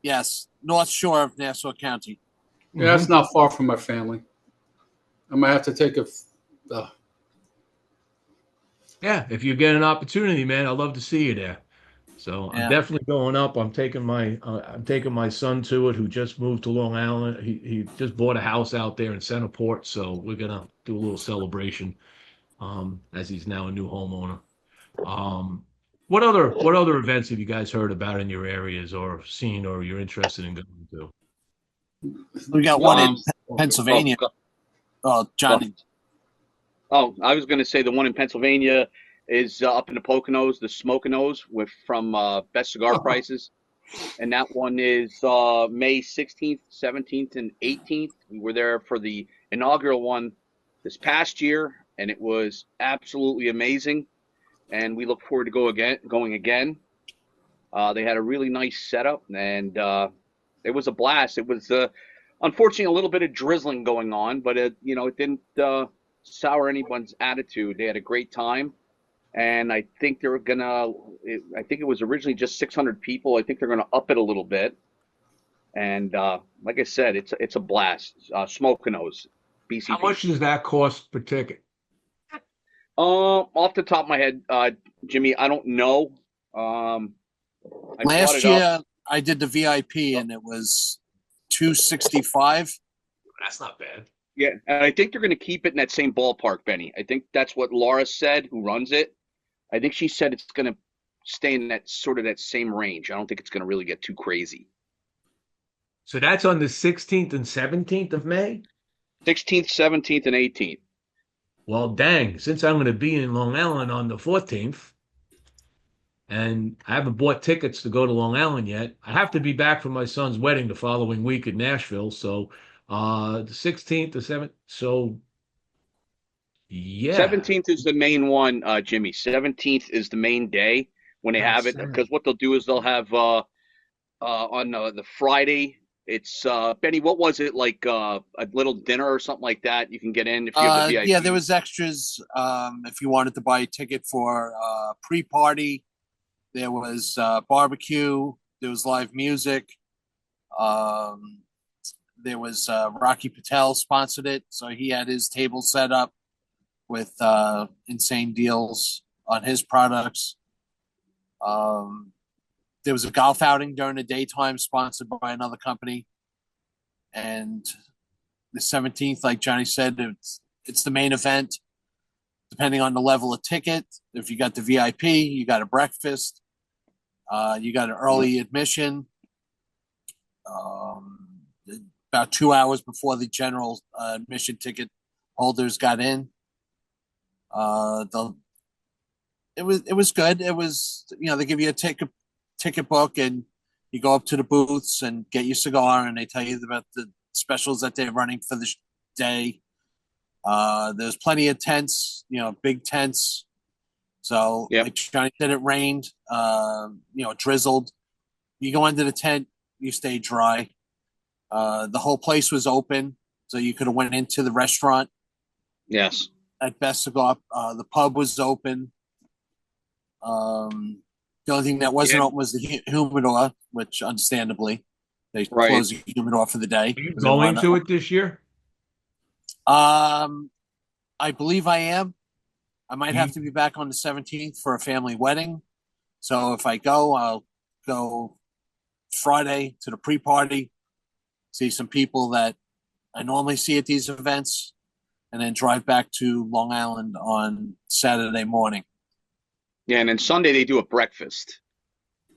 Yes, North Shore of Nassau County. Yeah, that's not far from my family. I might have to take Yeah, if you get an opportunity, man, I'd love to see you there. So I'm Yeah. definitely going up. I'm taking my son to it, who just moved to Long Island. He just bought a house out there in Centerport, so we're gonna do a little celebration as he's now a new homeowner. What other events have you guys heard about in your areas or seen or you're interested in going to? We got one in Um, Pennsylvania. Oh, Johnny. I was going to say the one in Pennsylvania is up in the Poconos, the Smokinos, from Best Cigar Prices, and that one is May 16th, 17th, and 18th. We were there for the inaugural one this past year, and it was absolutely amazing. And we look forward to going again. They had a really nice setup, and it was a blast. It was unfortunately a little bit of drizzling going on, but it didn't sour anyone's attitude. They had a great time, and I think they're gonna. I think it was originally just 600 people. I think they're gonna up it a little bit, and like I said, it's a blast. Smokinos, BCP. How much does that cost per ticket? Off the top of my head, Jimmy, I don't know. I brought Last it up. year I did the VIP and it was 265. That's not bad. Yeah, and I think they're going to keep it in that same ballpark, Benny. I think that's what Laura said, who runs it. I think she said it's going to stay in that sort of that same range. I don't think it's going to really get too crazy. So that's on the 16th and 17th of May? 16th, 17th, and 18th. Well, dang, since I'm going to be in Long Island on the 14th, and I haven't bought tickets to go to Long Island yet, I have to be back for my son's wedding the following week in Nashville. So the 16th, the 7th. So, yeah. 17th is the main one, Jimmy. 17th is the main day when they have it. Because what they'll do is they'll have on the Friday, it's Benny, what was it, like a little dinner or something like that? You can get in if you have the VIP. Yeah, there was extras if you wanted to buy a ticket for pre-party. There was barbecue. There was live music. There was Rocky Patel sponsored it, so he had his table set up with insane deals on his products. There was a golf outing during the daytime sponsored by another company. And the 17th, like Johnny said, it's the main event. Depending on the level of ticket, if you got the VIP, you got a breakfast, you got an early admission. About 2 hours before the general admission ticket holders got in. It was good. It was, they give you a ticket book and you go up to the booths and get your cigar and they tell you about the specials that they're running for the day. There's plenty of tents, big tents. So like Johnny said, it rained, it drizzled. You go into the tent, you stay dry. The whole place was open, so you could have went into the restaurant. Yes. At Best Cigar. The pub was open. The only thing that wasn't open was the humidor, which understandably they closed the humidor for the day. Are you going to it this year? I believe I am. I might have to be back on the 17th for a family wedding. So if I go, I'll go Friday to the pre-party, see some people that I normally see at these events, and then drive back to Long Island on Saturday morning. Yeah, and then Sunday they do a breakfast.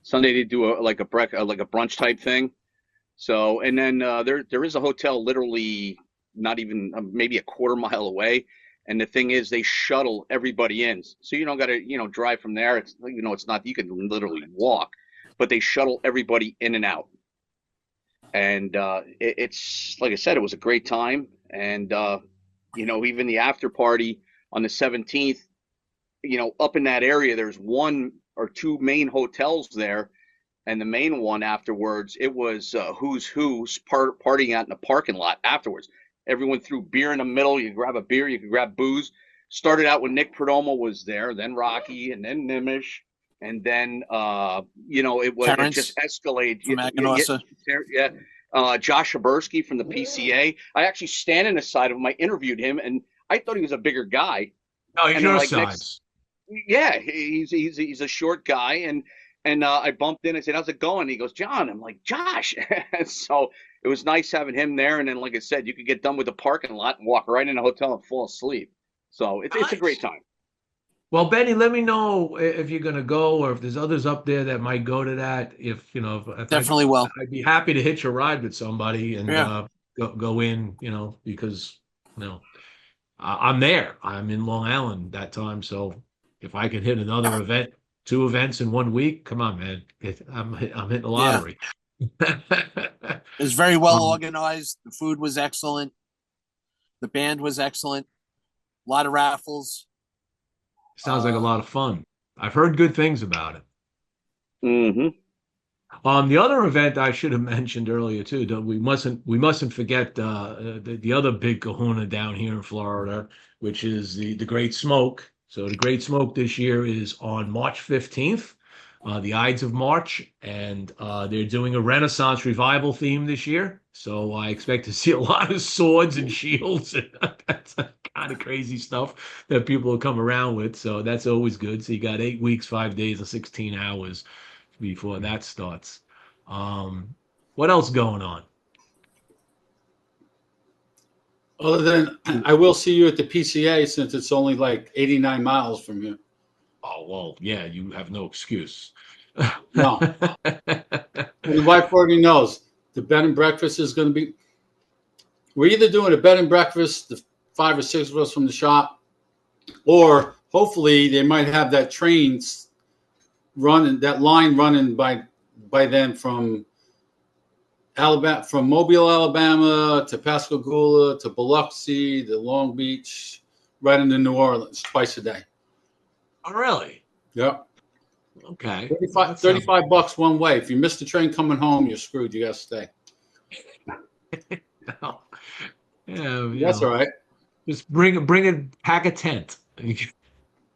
Sunday they do like a brunch type thing. So, and then there is a hotel literally not even maybe a quarter mile away. And the thing is, they shuttle everybody in, so you don't got to drive from there. It's it's not, you can literally walk, but they shuttle everybody in and out. And it's like I said, it was a great time. And even the after party on the 17th, up in that area, there's one or two main hotels there. And the main one afterwards, it was who's partying out in the parking lot afterwards. Everyone threw beer in the middle. You grab a beer, you could grab booze. Started out when Nick Perdomo was there, then Rocky, and then Nimish. And then, it just escalated. Josh Shabursky from the PCA. I actually standing aside of him. I interviewed him, and I thought he was a bigger guy. No, he's your size. Yeah, he's a short guy, and I bumped in. I said, "How's it going?" He goes, "John." I'm like, "Josh." So it was nice having him there. And then, like I said, you could get done with the parking lot and walk right in the hotel and fall asleep. So it's a great time. Well, Benny, let me know if you're going to go or if there's others up there that might go to that. If Definitely will. I'd be happy to hitch a ride with somebody and go in, because I'm there. I'm in Long Island that time. So if I can hit another event, 2 events in 1 week, come on, man. I'm hitting the lottery. It was very well organized. The food was excellent. The band was excellent. A lot of raffles. Sounds like a lot of fun. I've heard good things about it. Mm-hmm. The other event I should have mentioned earlier too. We mustn't forget the other big kahuna down here in Florida, which is the Great Smoke. So the Great Smoke this year is on March 15th, the Ides of March, and they're doing a Renaissance revival theme this year. So I expect to see a lot of swords and shields. kind of crazy stuff that people will come around with. So that's always good. So you got 8 weeks, 5 days, and 16 hours before that starts. What else going on? Other than I will see you at the PCA since it's only like 89 miles from here. Oh, well, yeah, you have no excuse. No. And the wife already knows the bed and breakfast is going to be. We're either doing a bed and breakfast, the 5 or 6 of us from the shop, or hopefully they might have that train running, that line running by then from Alabama, from Mobile, Alabama to Pascagoula to Biloxi to Long Beach, right into New Orleans twice a day. Oh, really? Yep. Okay. 35 bucks one way. If you miss the train coming home, you're screwed. You got to stay. No. Yeah, That's all right. just bring a pack a tent. You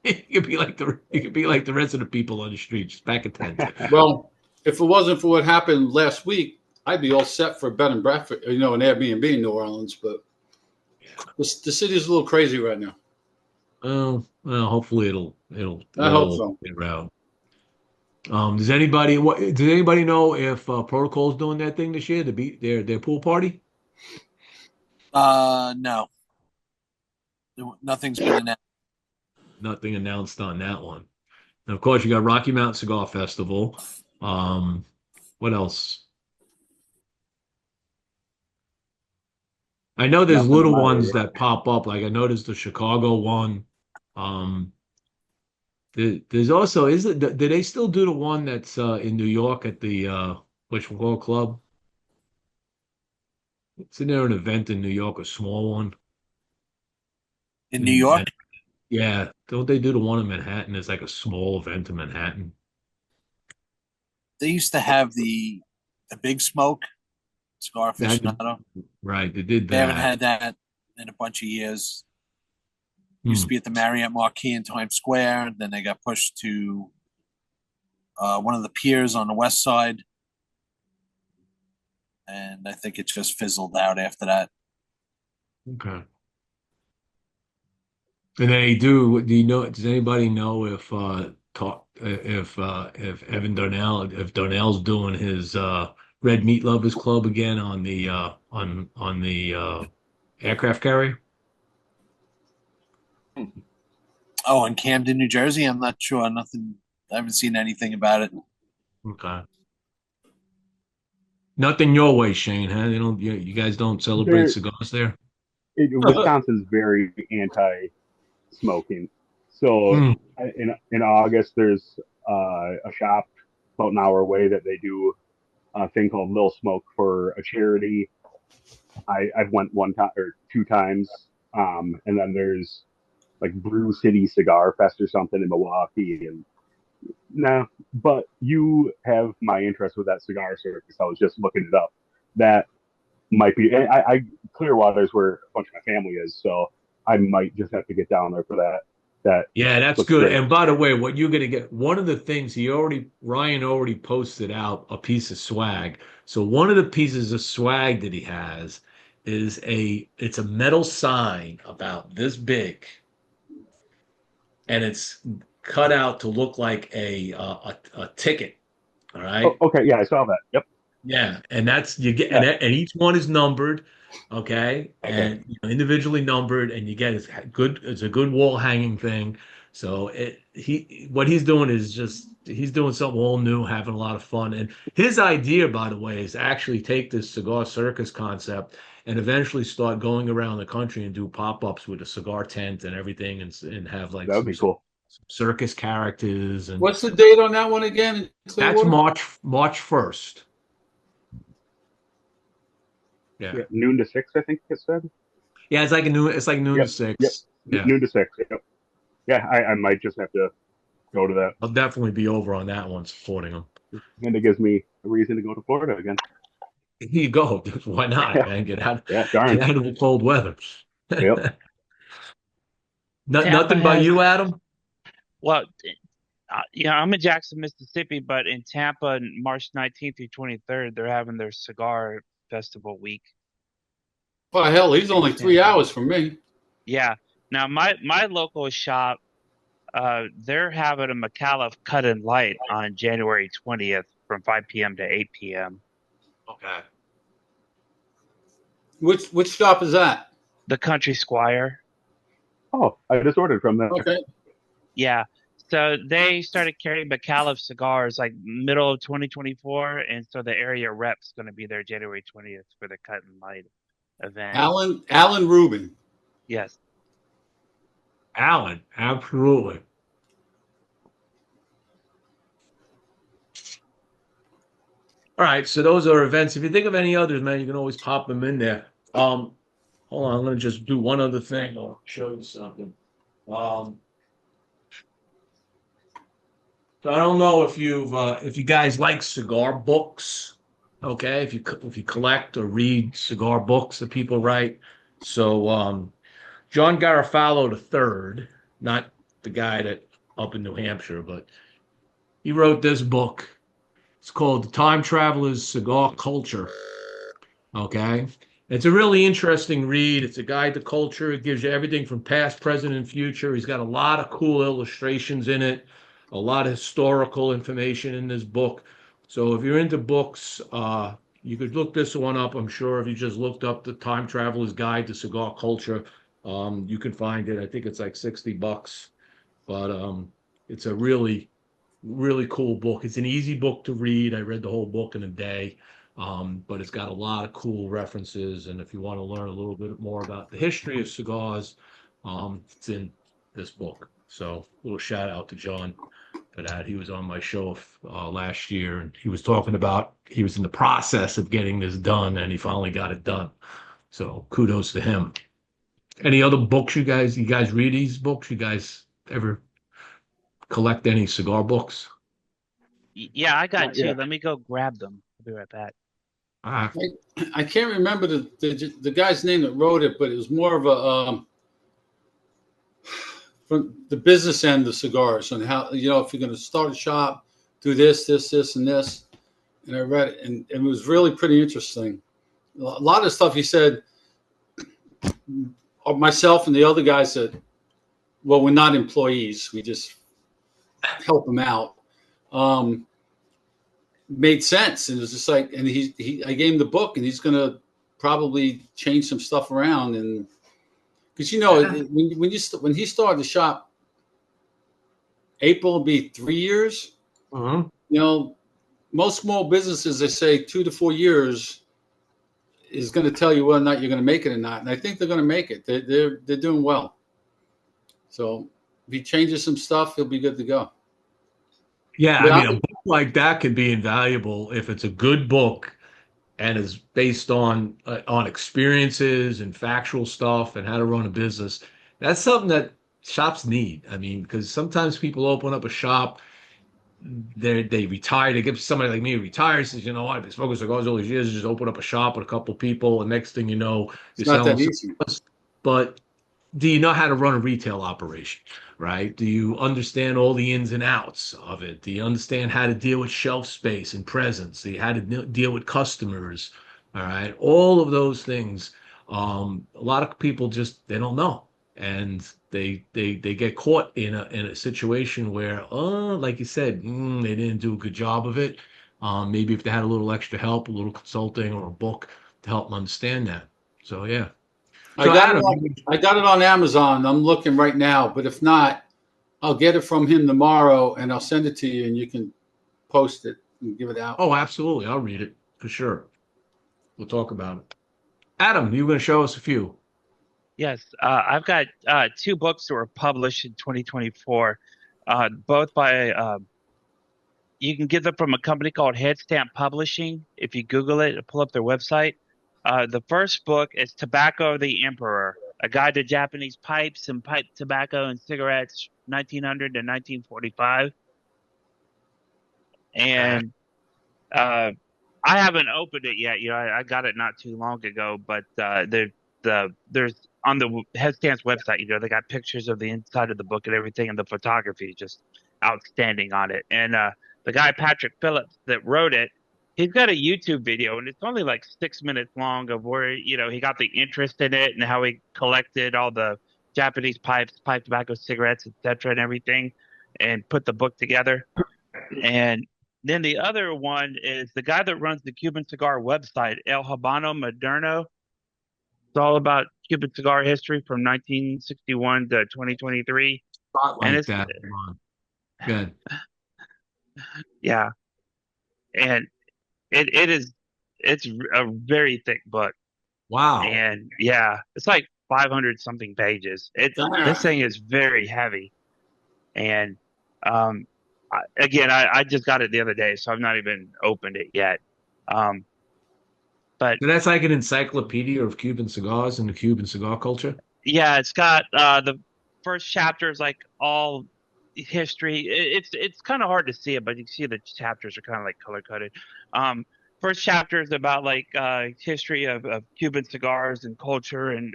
could be like the rest of the people on the street. Just pack a tent. Well, if it wasn't for what happened last week, I'd be all set for a bed and breakfast, an Airbnb in New Orleans. But the city's a little crazy right now. Oh, well, hopefully it'll I hope so. get around. Does anybody know if Protocol's doing that thing this year to beat their pool party? No, nothing's been announced. Nothing announced on that one. And of course, you got Rocky Mountain Cigar Festival. What else? I know there's Nothing little in my ones area. that pop up. Like I noticed the Chicago one. There's also do they still do the one that's in New York at the Wishful Club? Isn't there an event in New York, a small one? In New York? Yeah. Don't they do the one in Manhattan? It's like a small event in Manhattan. They used to have the Big Smoke, Cigar Aficionado. Right, they did They haven't that. had that in a bunch of years. Used to be at the Marriott Marquis in Times Square. Then they got pushed to one of the piers on the west side. And I think it just fizzled out after that. Okay. And they do you know, does anybody know if Evan Darnell, if Darnell's doing his Red Meat Lovers Club again on the on the aircraft carrier? Oh, in Camden, New Jersey? I'm not sure. Nothing. I haven't seen anything about it. Okay. Nothing your way, Shane, huh? You guys don't celebrate There, cigars there? Wisconsin's very anti-smoking. So Hmm. in August, there's a shop about an hour away that they do a thing called Lil Smoke for a charity. I've went one time or two times, and then there's like Brew City Cigar Fest or something in Milwaukee, and no, but you have my interest with that cigar circus. I was just looking it up. That might be. I Clearwater's where a bunch of my family is, so I might just have to get down there for that. That Yeah, that's looks good. great. And by the way, what you're gonna get, one of the things Ryan already posted out a piece of swag. So one of the pieces of swag that he has is it's a metal sign about this big, and it's cut out to look like a ticket. All Oh, right. okay, yeah, I saw that. Yep. Yeah, and that's you get, Yeah. and each one is numbered, okay, Okay. and individually numbered, and you get it's a good wall hanging thing. So what he's doing is he's doing something all new, having a lot of fun. And his idea, by the way, is actually take this cigar circus concept and eventually start going around the country and do pop-ups with a cigar tent and everything, and have like That would be cool. some circus characters. And What's the date on that one again? In that's Clearwater? March 1st. Yeah. Yeah, noon to 6, I think it said. Yeah, it's like noon to Yep. 6. Yeah. Noon to 6. Yep. Yeah, I might just have to go to that. I'll definitely be over on that one supporting them. And it gives me a reason to go to Florida again. Here you go. Why not, Yeah. man? Yeah, darn. Get out of the cold weather. Yep. Nothing by has- you, Adam? Well, I'm in Jackson, Mississippi, but in Tampa, March 19th through 23rd, they're having their cigar festival week. Well, hell, he's only 3 hours from me. Yeah, Now, my local shop, they're having a McAuliffe Cut and Light on January 20th from 5 p.m. to 8 p.m. Okay. Which shop is that? The Country Squire. Oh, I just ordered from them. Okay. Yeah. So they started carrying McAuliffe cigars like middle of 2024, and so the area rep's going to be there January 20th for the Cut and Light event. Alan Rubin. Yes. Alan, absolutely. All right, so those are events. If you think of any others, man, you can always pop them in there. Hold on, I'm gonna just do one other thing. I'll show you something. So I don't know if you guys like cigar books, okay? If you collect or read cigar books that people write. So John Garofalo III, not the guy that up in New Hampshire, but he wrote this book. It's called The Time Traveler's Cigar Culture. Okay. It's a really interesting read. It's a guide to culture. It gives you everything from past, present, and future. He's got a lot of cool illustrations in it, a lot of historical information in this book. So if you're into books, you could look this one up. I'm sure if you just looked up The Time Traveler's Guide to Cigar Culture, you can find it. I think it's like $60, but it's a really, really cool book. It's an easy book to read. I read the whole book in a day. But it's got a lot of cool references. And if you want to learn a little bit more about the history of cigars, it's in this book. So a little shout out to John for that. He was on my show last year, and he was talking about he was in the process of getting this done, and he finally got it done. So kudos to him. Any other books you guys read these books? You guys ever collect any cigar books? Yeah, I got two. Yeah. Let me go grab them. I'll be right back. Ah, I can't remember the guy's name that wrote it, but it was more of a from the business end of cigars and how if you're going to start a shop, do this, and this. And I read it, and it was really pretty interesting. A lot of stuff he said, myself and the other guys said, well, we're not employees. We just help them out. Made sense. And it was just like, and I gave him the book, and he's going to probably change some stuff around. And because, when he started the shop, April will be 3 years. Most small businesses, they say 2 to 4 years is going to tell you whether or not you're going to make it or not. And I think they're going to make it. They're doing well. So if he changes some stuff, he'll be good to go. yeah, I mean, a book like that could be invaluable if it's a good book and is based on experiences and factual stuff and how to run a business. That's something that shops need. I mean, because sometimes people open up a shop, they retire. They give somebody like me who retires, says, you know what, I've been smoking cigars all these years, just open up a shop with a couple people, and next thing you know, It's you're not that selling easy. cigars. But do you know how to run a retail operation, right? Do you understand all the ins and outs of it? Do you understand how to deal with shelf space and presence? Do you how to deal with customers? All right, all of those things. A lot of people just they don't know, and they get caught in a situation where, like you said, they didn't do a good job of it. Maybe if they had a little extra help, a little consulting or a book to help them understand that. So yeah. I So got it Adam, I got it on Amazon. I'm looking right now, but if not, I'll get it from him tomorrow and I'll send it to you, and you can post it and give it out. oh, absolutely. I'll read it for sure. We'll talk about it. Adam, you going to show us a few? Yes, I've got two books that were published in 2024, both by you can get them from a company called Headstamp Publishing. If you Google it, pull up their website. The first book is Tobacco the Emperor, a guide to Japanese pipes and pipe tobacco and cigarettes, 1900 to 1945. And I haven't opened it yet. I got it not too long ago, but there's on the Headstand's website, they got pictures of the inside of the book and everything, and the photography is just outstanding on it. And the guy Patrick Phillips that wrote it, he's got a YouTube video, and it's only like 6 minutes long of where he got the interest in it and how he collected all the Japanese pipes, pipe tobacco, cigarettes, etc., and everything, and put the book together. And then the other one is the guy that runs the Cuban cigar website, El Habano Moderno. It's all about Cuban cigar history from 1961 to 2023. Not And like that. Come on. Good. yeah, and it's a very thick book. Wow. And yeah, it's like 500 something pages. This thing is very heavy. And I just got it the other day, so I've not even opened it yet. But So that's like an encyclopedia of Cuban cigars and the Cuban cigar culture. yeah, it's got the first chapter is like all history. It's kind of hard to see it, but you can see the chapters are kind of like color coded. First chapter is about like history of Cuban cigars and culture and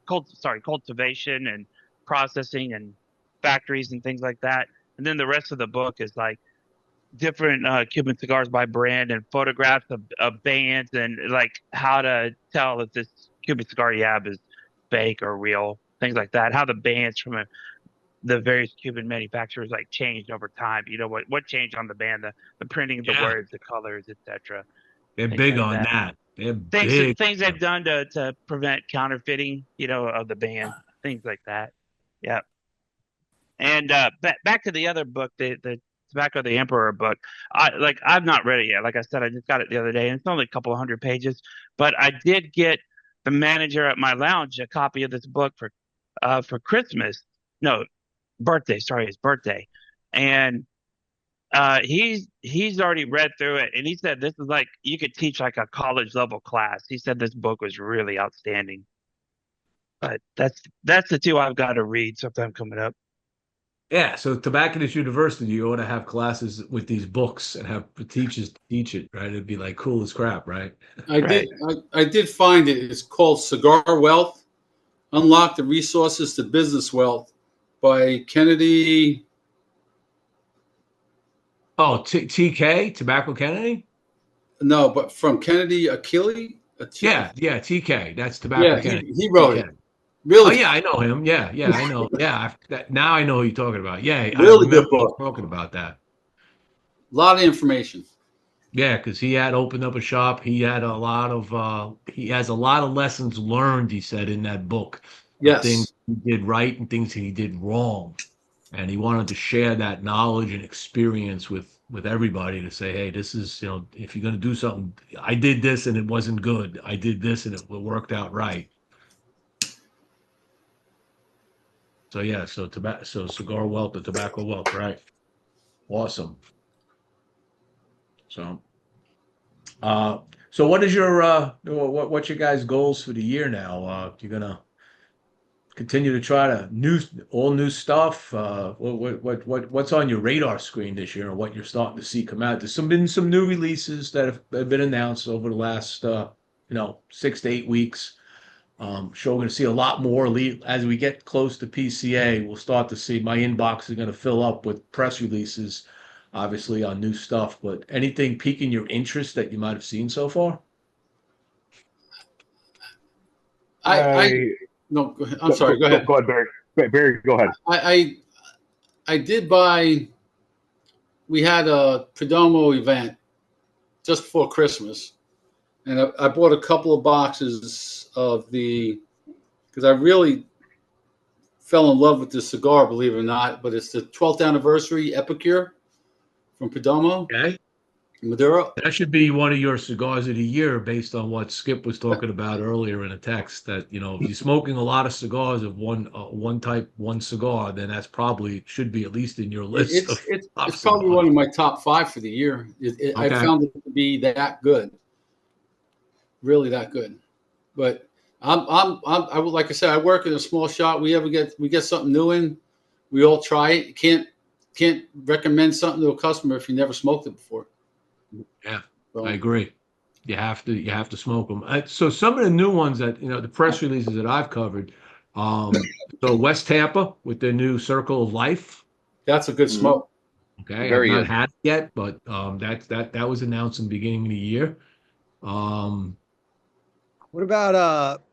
cultivation and processing and factories and things like that. And then the rest of the book is like different Cuban cigars by brand and photographs of bands and like how to tell if this Cuban cigar you have is fake or real, things like that. How the bands from the various Cuban manufacturers like changed over time. You know what changed on the band, the printing of the Yeah. words, the colors, etc. They're Things big like on that. that. They're Things big. things they've done to prevent counterfeiting, of the band, things like that. Yeah. And back to the other book, the Tobacco the Emperor book. I've not read it yet. Like I said, I just got it the other day, and it's only a couple of hundred pages. But I did get the manager at my lounge a copy of this book for Christmas. No, birthday. Sorry, his birthday. And he's already read through it, and he said this is like you could teach like a college level class. He said this book was really outstanding. But that's the two I've got to read sometime coming up. Yeah. So Tobacconist University, you ought to have classes with these books and have teachers teach it, right? It'd be like cool as crap, right? I Right. did. I did find it. It's called Cigar Wealth: Unlock the Resources to Business Wealth by Kennedy. Oh, TK, Tobacco Kennedy? No, but from Kennedy Achille. Yeah, TK. That's Tobacco Yeah, Kennedy. he wrote TK. it. Oh Really, yeah, I know him. Yeah, I know. Yeah, now I know who you're talking about. Yeah, I really good remember you book. talking about that. A lot of information. Yeah, because he had opened up a shop. He had a lot of he has a lot of lessons learned, he said in that book, of things Yes. he did right and things he did wrong. And he wanted to share that knowledge and experience with everybody to say, hey, this is, if you're gonna do something, I did this and it wasn't good. I did this and it worked out right. So yeah, so cigar wealth, the tobacco wealth, right? Awesome. So uh so what is your what's your guys' goals for the year now? You're gonna continue to try to all new stuff. What's on your radar screen this year, and what you're starting to see come out? There's been some new releases that have been announced over the last 6 to 8 weeks. Sure, we're going to see a lot more as we get close to PCA. We'll start to see my inbox is going to fill up with press releases, obviously on new stuff. But anything piquing your interest that you might have seen so far? I no. Go ahead. I'm sorry. Go ahead. Go ahead, Barry. Barry, go ahead. I did buy. We had a Perdomo event just before Christmas, and I bought a couple of boxes of because I really fell in love with this cigar, believe it or not. But it's the 12th anniversary Epicure from Perdomo Okay. Maduro. That should be one of your cigars of the year based on what Skip was talking about earlier in a text that, if you're smoking a lot of cigars of one type, one cigar, then that's probably should be at least in your list It's of it's top it's probably one cigars. of my top five for the year. I Okay. found it to be that good, really that good. But I would like I said, I work in a small shop. We get something new in, we all try it. You can't recommend something to a customer if you never smoked it before. Yeah, So I agree. You have to smoke them. So some of the new ones that, the press releases that I've covered, so West Tampa with their new Circle of Life. that's a good Mhm. smoke. Okay, I've Very not good. had it yet, but that was announced in the beginning of the year. Um, What about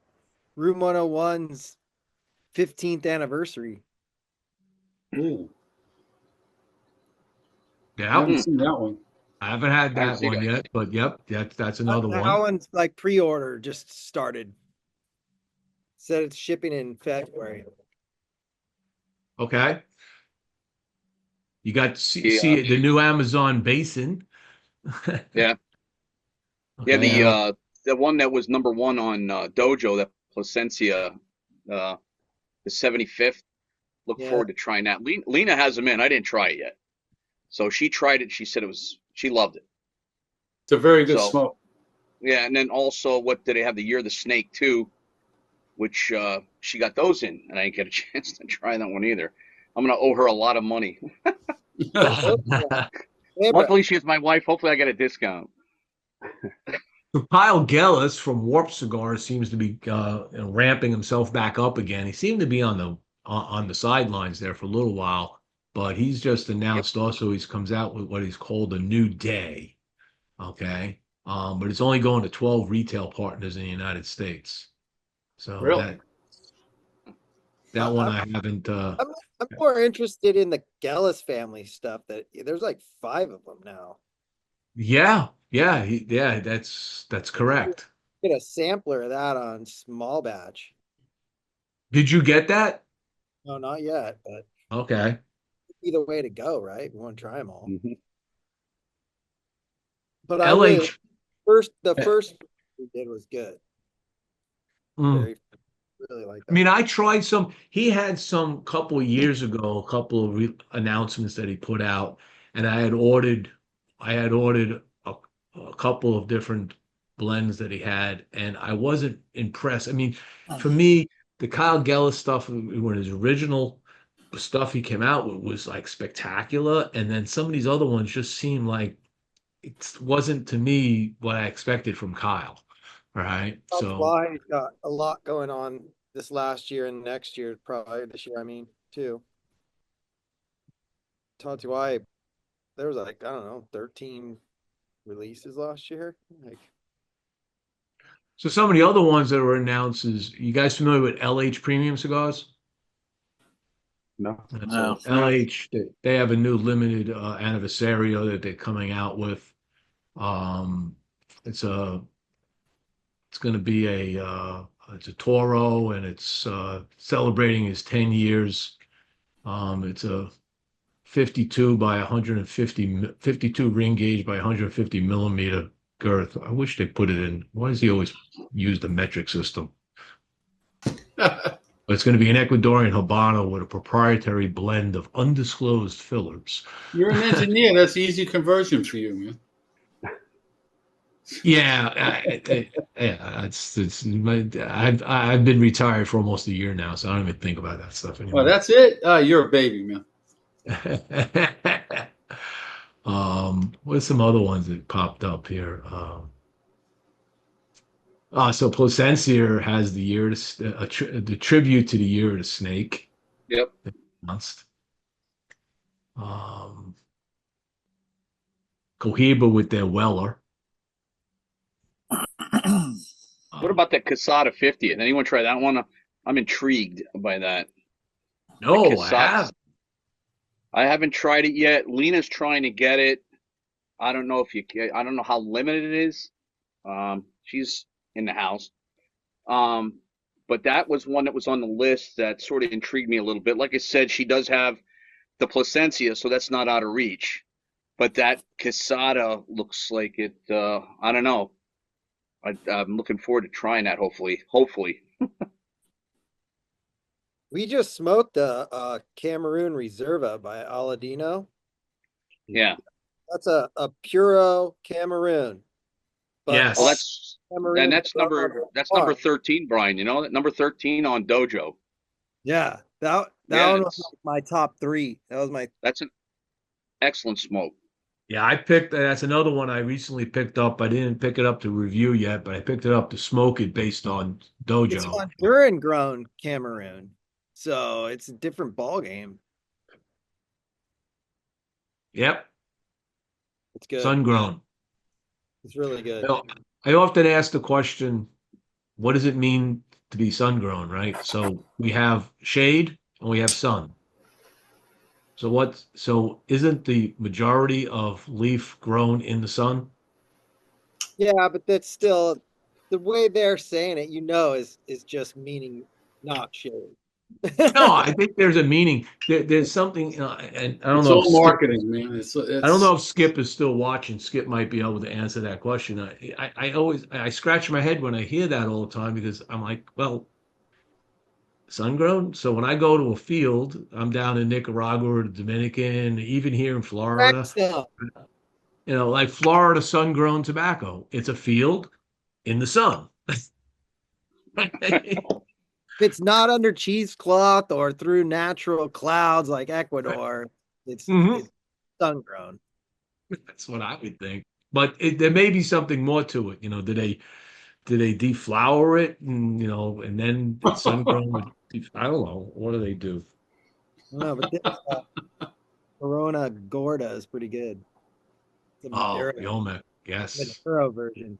Room 101's 15th anniversary. Ooh, I Yeah, haven't seen that one. I haven't had I haven't that seen one it. yet, but yep, that's another That one. one's like pre-order just started. Said it's shipping in February. Okay. You got Yeah, see the new Amazon basin. yeah, yeah. Okay, I don't. The one that was number one on Dojo, that Placencia, the 75th. Look Yeah. forward to trying that. Lena has them in. I didn't try it yet, so she tried it. She said she loved it. It's a very good So smoke. yeah, and then also, what did they have? The Year of the Snake too, which she got those in, and I didn't get a chance to try that one either. I'm gonna owe her a lot of money. Yeah, but Luckily, she is my wife. Hopefully, I get a discount. So Kyle Gellis from Warp Cigar seems to be ramping himself back up again. He seemed to be on the sidelines there for a little while, but he's just Yep. announced also he's comes out with what he's called a new day. Okay. But it's only going to 12 retail partners in the United States. So Really? that one I'm, I haven't I'm more interested in the Gellis family stuff. That there's like 5 of them now. yeah, that's correct. Get a sampler of that on small batch. Did you get that? No, not yet, but Okay. either way to go, right? We want to try them all. Mhm. But I really LH. the first we did was good. Mm. Very really like I mean, I tried some. He had some couple of years ago, a couple of announcements that he put out, and I had ordered a couple of different blends that he had, and I wasn't impressed. I mean, for me, the Kyle Gellis stuff, when his original stuff he came out with was like spectacular, and then some of these other ones just seemed like it wasn't to me what I expected from Kyle. All right, That's so. why he's got a lot going on this last year and next year, probably this year, I mean, too. Talked to why there was like, I don't know, 13 releases last year. Like, So some of the other ones that were announced is you guys familiar with LH Premium Cigars? No. And No. so LH, they have a new limited anniversario that they're coming out with. Um, it's going to be it's a Toro and it's celebrating his 10 years. It's a 52 by 52 ring gauge by 150 millimeter girth. I wish they put it in. Why does he always use the metric system? But it's going to be an Ecuadorian Habano with a proprietary blend of undisclosed fillers. You're an engineer. That's easy conversion for you, man. Yeah, I've been retired for almost a year now, so I don't even think about that stuff Well, anymore. that's it. You're a baby, man. What's some other ones that popped up here? So Placencia has the tribute to the Year of the Snake. Yep. Announced. Cohiba with their Weller. What about that Casada 50th? Anyone try that one? I'm intrigued by that. No, The I Casada. have. I haven't tried it yet. Lena's trying to get it. I don't know if you. I don't know how limited it is. She's in the house. But that was one that was on the list that sort of intrigued me a little bit. Like I said, she does have the Placencia, so that's not out of reach. But that Casada looks like it. I don't know. I'm looking forward to trying that. Hopefully. we just smoked the Cameroon Reserva by Aladino. Yeah. That's a Puro Cameroon. But Yes. Well, Cameroon that's number 13, Brian. You know that number 13 on Dojo. Yeah, that Yeah, one was my top 3. That was my That's an excellent smoke. Yeah, that's another one I recently picked up. I didn't pick it up to review yet, but I picked it up to smoke it based on it's Dojo. Honduran grown Cameroon. So it's a different ball game. Yep, It's good. sun grown. It's really good. I often ask the question, what does it mean to be sun grown, right? So we have shade and we have sun. So isn't the majority of leaf grown in the sun? Yeah, but that's still the way they're saying it, is just meaning not shade. No, I think there's a meaning. There's something, and I don't It's know if all Skip, marketing, man. I don't know It's if Skip is still watching. Skip might be able to answer that question. I always I scratch my head when I hear that all the time because I'm like, well, sun grown. So when I go to a field, I'm down in Nicaragua or the Dominican, even here in Correct Florida, stuff. like Florida sun grown tobacco. It's a field in the sun. If it's not under cheesecloth or through natural clouds like Ecuador, Mhm. it's sun grown. That's what I would think. But there may be something more to it. Do they deflower it and and then it's sun grown with I don't know. What do they do? No, but this Corona Gorda is pretty good. The Oh, Maduro, Yomek, yes. Maduro version.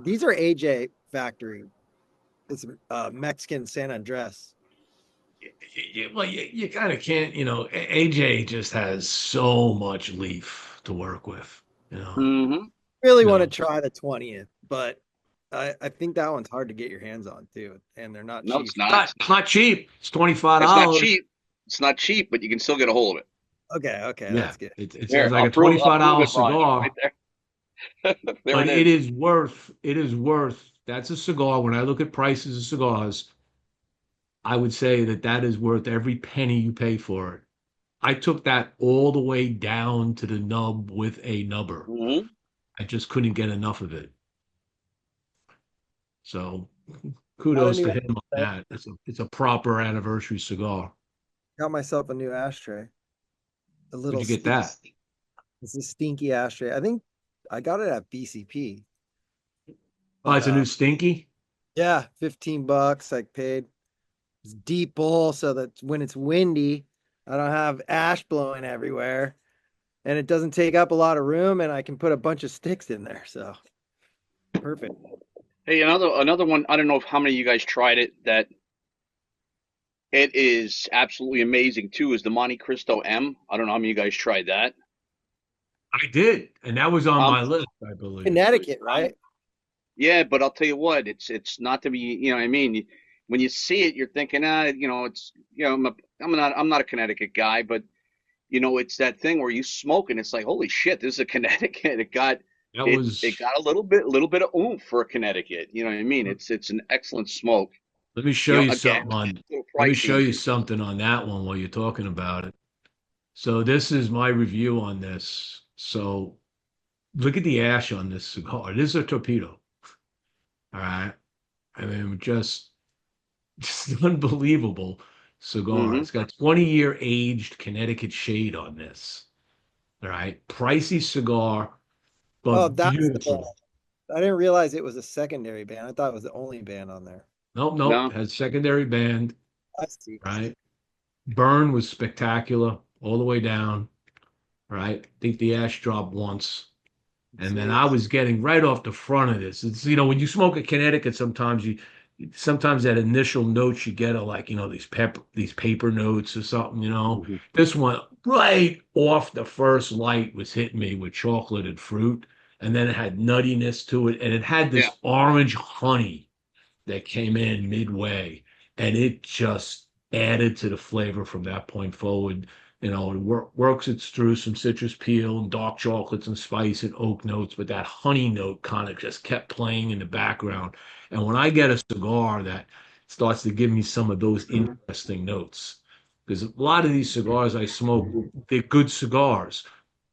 These are AJ Factory. It's Mexican San Andres. Well, you kind of can't, AJ just has so much leaf to work with, you know. Mm-hmm. Really You want to know, try the 20th, but I think that one's hard to get your hands on too, and they're not No, cheap. it's not. it's not cheap. It's It's not $25. cheap. It's not cheap, but you can still get a hold of it. Okay, Yeah, that's good. it's Here, like I'll a prove. I'll prove $25 it, Ryan. cigar, Right there. There but it it is. is worth, that's a cigar. When I look at prices of cigars, I would say that is worth every penny you pay for it. I took that all the way down to the nub with a nubber. Mm-hmm. I just couldn't get enough of it. So Got a kudos new to him on ashtray. that. It's a proper anniversary cigar. Got myself a new ashtray. A Where'd little you get that? It's a stinky ashtray. I think I got it at BCP. Oh, But it's a new stinky. yeah, $15 I paid. It's deep bowl so that when it's windy, I don't have ash blowing everywhere. And it doesn't take up a lot of room, and I can put a bunch of sticks in there. So perfect. Hey, another one. I don't know if how many of you guys tried it. That it is absolutely amazing too. Is the Monte Cristo M? I don't know how many of you guys tried that. I did, and that was on Um, my list, I believe. Connecticut, right? yeah, but I'll tell you what. It's not to be. You know what I mean? When you see it, you're thinking, it's I'm not a Connecticut guy, but it's that thing where you smoke and it's like, holy shit, this is a Connecticut. That It was. got a little bit of oomph for a Connecticut. You know what I mean? It's an excellent smoke. Let me show you Again, something on. a little Let me show pricey. you something on that one while you're talking about it. So this is my review on this. So look at the ash on this cigar. This is a torpedo. All right. I mean, just unbelievable cigar. Hmm. It's got 20-year aged Connecticut shade on this. All right. Pricey cigar, Oh, but that's the band. beautiful. I didn't realize it was a secondary band. I thought it was the only band on there. Nope, nope. No. Has secondary band, I see. right? Burn was spectacular all the way down, right? I think the ash dropped once. And then Sweet. I was getting right off the front of this. It's, when you smoke a Connecticut, sometimes that initial notes you get are like, these paper notes or something. Mhm. This one right off the first light was hitting me with chocolate and fruit. And then it had nuttiness to it. And it had Yeah. this orange honey that came in midway. And it just added to the flavor from that point forward. It works its through some citrus peel and dark chocolates and spice and oak notes, but that honey note kind of just kept playing in the background. And when I get a cigar that starts to give me some of those interesting notes, because a lot of these cigars I smoke, they're good cigars,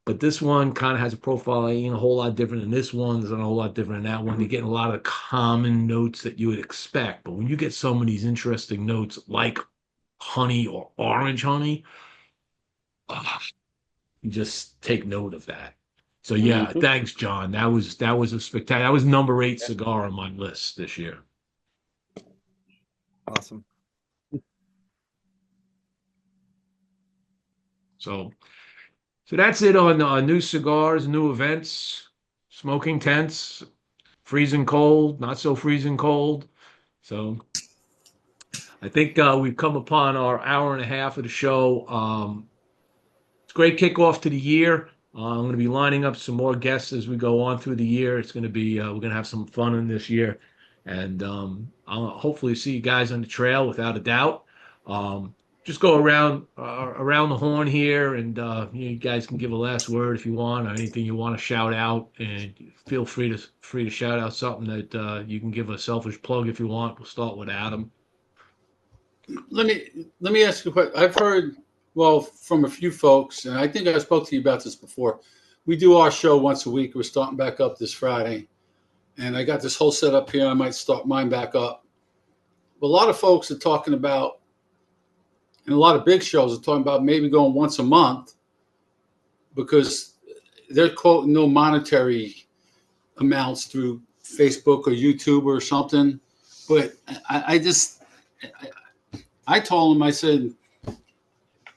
but this one kind of has a profile that ain't a whole lot different than this one. There's a whole lot different than that one. You're getting a lot of common notes that you would expect, but when you get some of these interesting notes like honey or orange honey, ah, you just take note of that. So yeah, Hmm. thanks, John. That was a spectacular. That was number 8 cigar on my list this year. Awesome. So that's it on new cigars, new events, smoking tents. freezing cold, not so freezing cold. So I think we've come upon our hour and a half of the show. It's a great kickoff to the year. I'm going to be lining up some more guests as we go on through the year. It's going to be we're going to have some fun in this year, and I'll hopefully see you guys on the trail without a doubt. Just go around the horn here, and you guys can give a last word if you want, or anything you want to shout out, and feel free to shout out something that you can give a selfish plug if you want. We'll start with Adam. Let me ask you a question. I've heard from a few folks, and I think I spoke to you about this before. We do our show once a week. We're starting back up this Friday, and I got this whole setup here. I might start mine back up. But a lot of folks are talking about, and a lot of big shows are talking about maybe going once a month because they're quoting no monetary amounts through Facebook or YouTube or something. But I told him, I said,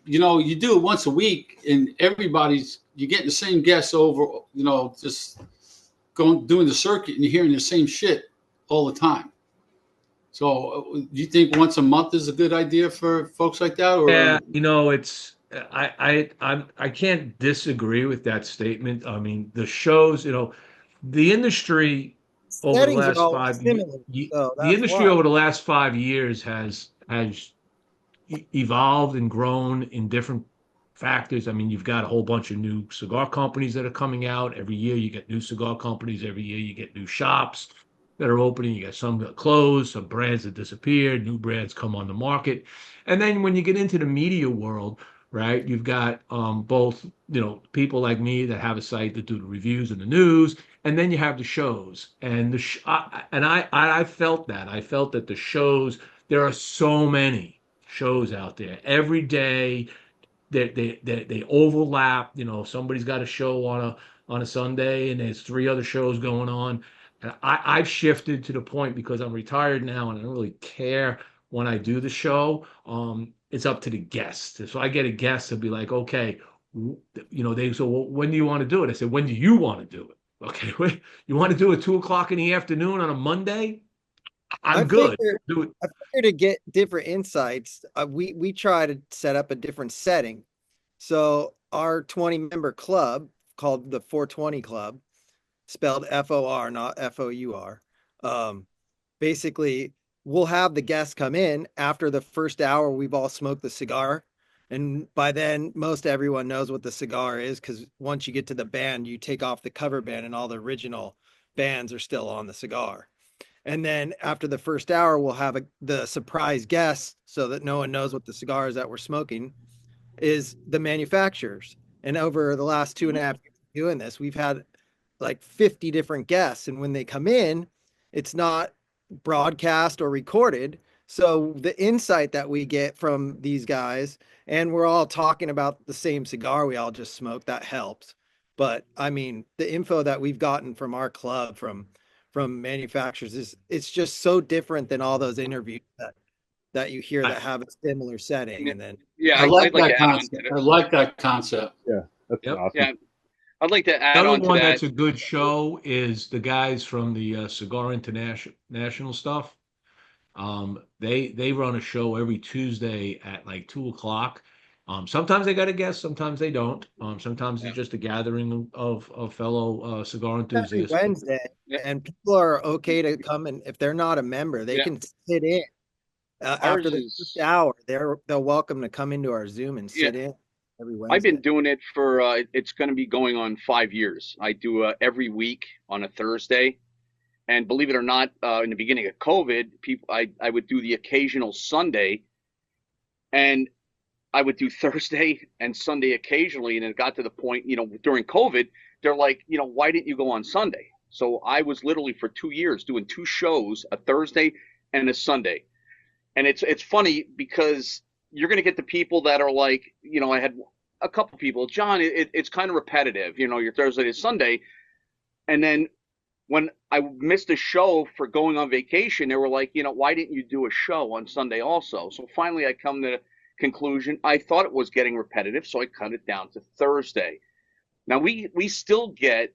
you do it once a week and you're getting the same guests over, just doing the circuit and you're hearing the same shit all the time. So do you think once a month is a good idea for folks like that? Or Yeah, it's I can't disagree with that statement. I mean, the shows, the industry over the Settings are last all similar, so the that's industry why. over the last 5 years has evolved and grown in different factors. I mean, you've got a whole bunch of new cigar companies that are coming out. Every year you get new cigar companies. Every year you get new shops that are opening. You got some that closed, some brands that disappeared, new brands come on the market. And then when you get into the media world, right, you've got both, people like me that have a site that do the reviews and the news, and then you have the shows. And I felt that. I felt that the shows, there are so many shows out there every day. They overlap. Somebody's got a show on a Sunday, and there's three other shows going on. And I've shifted to the point because I'm retired now, and I don't really care when I do the show. It's up to the guest. So I get a guest to be like, okay, they say, well, when do you want to do it? I said, when do you want to do it? Okay, you want to do it 2 o'clock in the afternoon on a Monday? I I'm good. figured, Do it. I figured to get different insights, we try to set up a different setting. So our 20-member club called the 420 Club, spelled FOR, not FOUR. Basically, we'll have the guests come in after the first hour. We've all smoked the cigar. And by then, most everyone knows what the cigar is because once you get to the band, you take off the cover band and all the original bands are still on the cigar. And then after the first hour, we'll have the surprise guest so that no one knows what the cigars that we're smoking is the manufacturers. And over the last 2.5 years doing this, we've had like 50 different guests. And when they come in, it's not broadcast or recorded. So the insight that we get from these guys, and we're all talking about the same cigar we all just smoked, that helps. But I mean, the info that we've gotten from our club from manufacturers it's just so different than all those interviews that you hear that have a similar setting. And then Yeah, I like I'd like that to add on concept. to I that. like that concept. Yeah, that's Yep. awesome. Yeah, I'd like to add Another on to one that. that's a good show is the guys from the Cigar International national stuff. They run a show every Tuesday at like 2 o'clock. Sometimes they got a guest, sometimes they don't. Sometimes Yeah. it's just a gathering of fellow cigar every enthusiasts. Wednesday, Yeah. and people are okay to come, and if they're not a member, they Yeah. can sit in Ours after the first is. hour. They're welcome to come into our Zoom and Yeah. sit in every I've Wednesday. been doing it for. It's going to be going on 5 years. I do every week on a Thursday, and believe it or not, in the beginning of COVID, I would do the occasional Sunday, and I would do Thursday and Sunday occasionally, and it got to the point, during COVID, they're like, why didn't you go on Sunday? So I was literally for 2 years doing two shows, a Thursday and a Sunday. And it's funny because you're going to get the people that are like, I had a couple people, John, it's kind of repetitive, your Thursday to Sunday. And then when I missed a show for going on vacation, they were like, why didn't you do a show on Sunday also? So finally I come to the conclusion, I thought it was getting repetitive, so I cut it down to Thursday. Now we still get,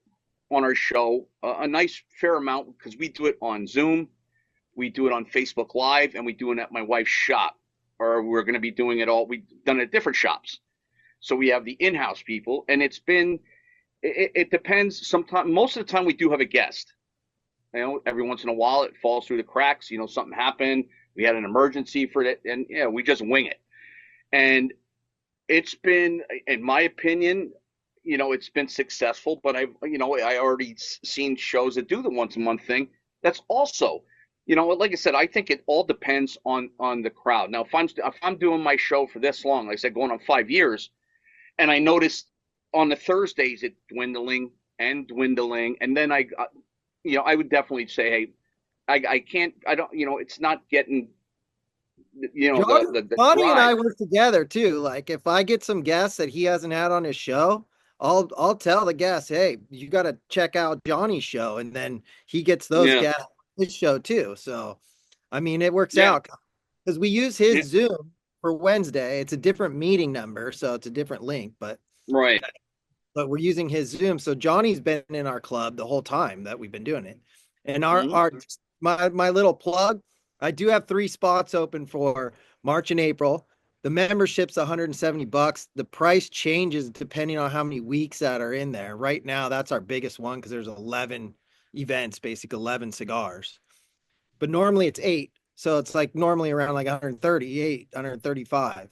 on our show a nice fair amount because we do it on Zoom, we do it on Facebook Live, and we do it at my wife's shop. Or we're going to be doing it all. We've done it at different shops. So we have the in-house people, and it depends. Sometimes, most of the time, we do have a guest. You know, every once in a while, it falls through the cracks. You know, something happened. We had an emergency for it, and we just wing it. And it's been, in my opinion, it's been successful. But I already seen shows that do the once a month thing. That's also, like I said, I think it all depends on the crowd. Now, if I'm doing my show for this long, like I said, going on 5 years, and I noticed on the Thursdays it dwindling, and then I would definitely say, hey, I can't, I don't, it's not getting, the Bonnie and I drive. work together too. Like if I get some guests that he hasn't had on his show, I'll tell the guests, hey, you got to check out Johnny's show, and then he gets those guests on his show too. So, I mean, it works out because we use his Zoom for Wednesday. It's a different meeting number, so it's a different link, but right. But we're using his Zoom. So Johnny's been in our club the whole time that we've been doing it. And my little plug, I do have 3 spots open for March and April. The membership's $170. The price changes depending on how many weeks that are in there. Right now, that's our biggest one because there's 11 events, basically 11 cigars. But normally it's 8. So it's like normally around like 138, 135.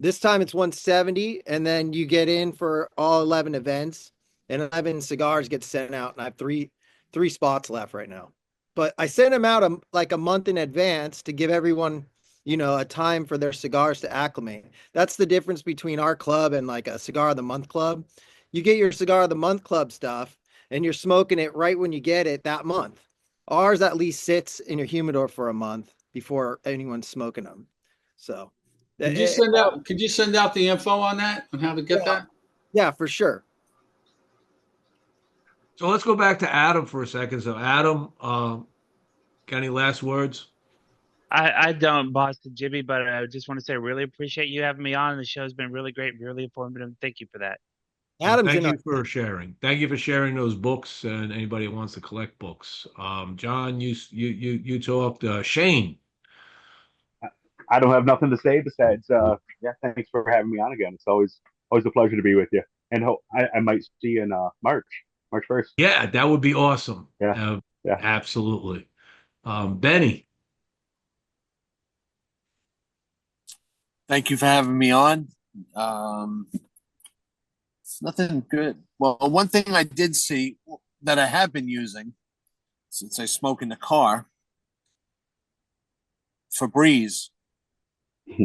This time it's 170, and then you get in for all 11 events, and 11 cigars get sent out, and I have three spots left right now. But I sent them out like a month in advance to give everyone, a time for their cigars to acclimate. That's the difference between our club and like a cigar of the month club. You get your cigar of the month club stuff, and you're smoking it right when you get it that month. Ours at least sits in your humidor for a month before anyone's smoking them. So. Could you send out the info on that, on how to get that? Yeah, for sure. So let's go back to Adam for a second. So Adam, got any last words? I don't, Boston Jimmy, but I just want to say I really appreciate you having me on. The show's been really great, really informative. Thank you for that. Thank you for sharing. Thank you for sharing those books and anybody who wants to collect books. John, you talked. Shane. I don't have nothing to say besides, thanks for having me on again. It's always a pleasure to be with you. And I might see you in March 1st. Yeah, that would be awesome. Yeah, absolutely. Benny. Thank you for having me on. Nothing good. Well, one thing I did see that I have been using since I smoke in the car, Febreze.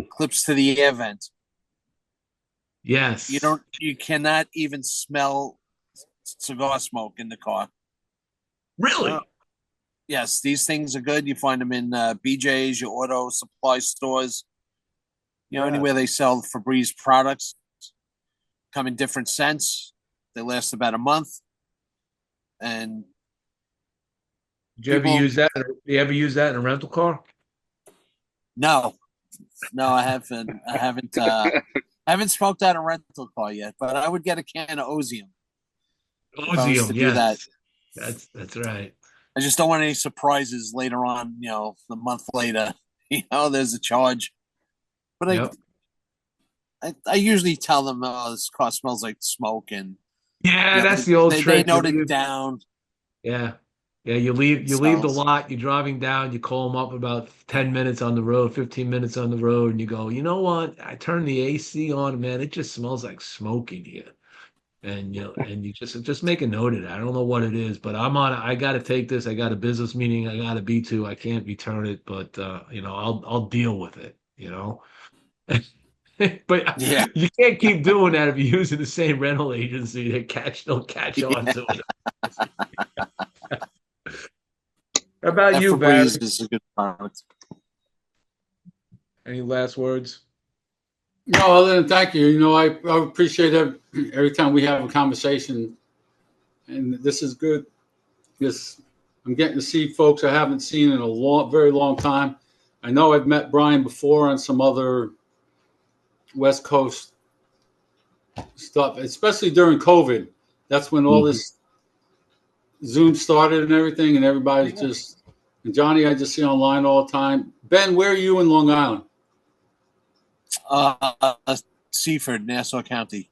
Clips to the air vent. Yes. You cannot even smell cigar smoke in the car. Really? Yes, these things are good. You find them in BJ's, your auto supply stores, anywhere they sell Febreze products. Come in different scents. They last about a month. And did you ever use that? You ever use that in a rental car? No, I haven't. I haven't smoked out a rental car yet, but I would get a can of Ozium. Ozium, yes. That's right. I just don't want any surprises later on. The month later, there's a charge. But I usually tell them, this car smells like smoke, and that's the old trick. They note it down. Yeah. Yeah, you leave the lot, you're driving down, you call them up about 10 minutes on the road, 15 minutes on the road, and you go, you know what? I turned the AC on, man, it just smells like smoke in here. And and you just make a note of that. I don't know what it is, but I gotta take this. I got a business meeting I gotta be to. I can't return it, but I'll deal with it, But you can't keep doing that if you're using the same rental agency. They'll catch on to it. How about you, Barry? Is a good product. Any last words? No, other than thank you. I appreciate every time we have a conversation, and this is good. I'm getting to see folks I haven't seen in a very long time. I know I've met Brian before on some other West Zoom started and everything, and everybody's just. And Johnny, I just see online all the time. Ben, where are you in Long Island? Seaford, Nassau County,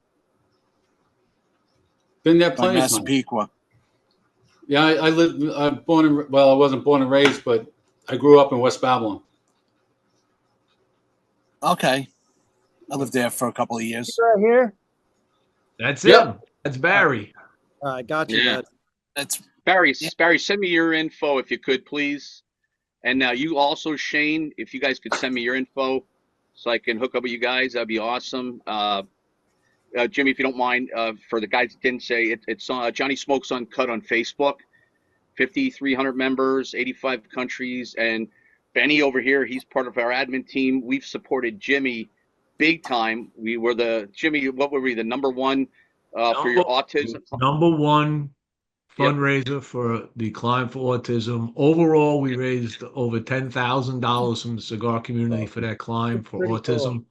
Been there by plenty of times. Massapequa. Yeah, I lived. I'm born and well, I wasn't born and raised, but I grew up in West Babylon. Okay, I lived there for a couple of years. Right here. That's Yep. him. That's Barry. I got you, Yeah. bud. That's Barry, Yeah. Barry, send me your info if you could, please. And now you also, Shane, if you guys could send me your info so I can hook up with you guys, that'd be awesome. Jimmy, if you don't mind, for the guys that didn't say it, it's Johnny Smokes Uncut on Facebook. 5,300 members, 85 countries, and Benny over here, he's part of our admin team. We've supported Jimmy big time. We were Jimmy, what were we, the number one for your autism? Number one Yep. fundraiser for the Climb for Autism. Overall, we raised over $10,000 from the cigar community for that climb for Pretty cool. autism.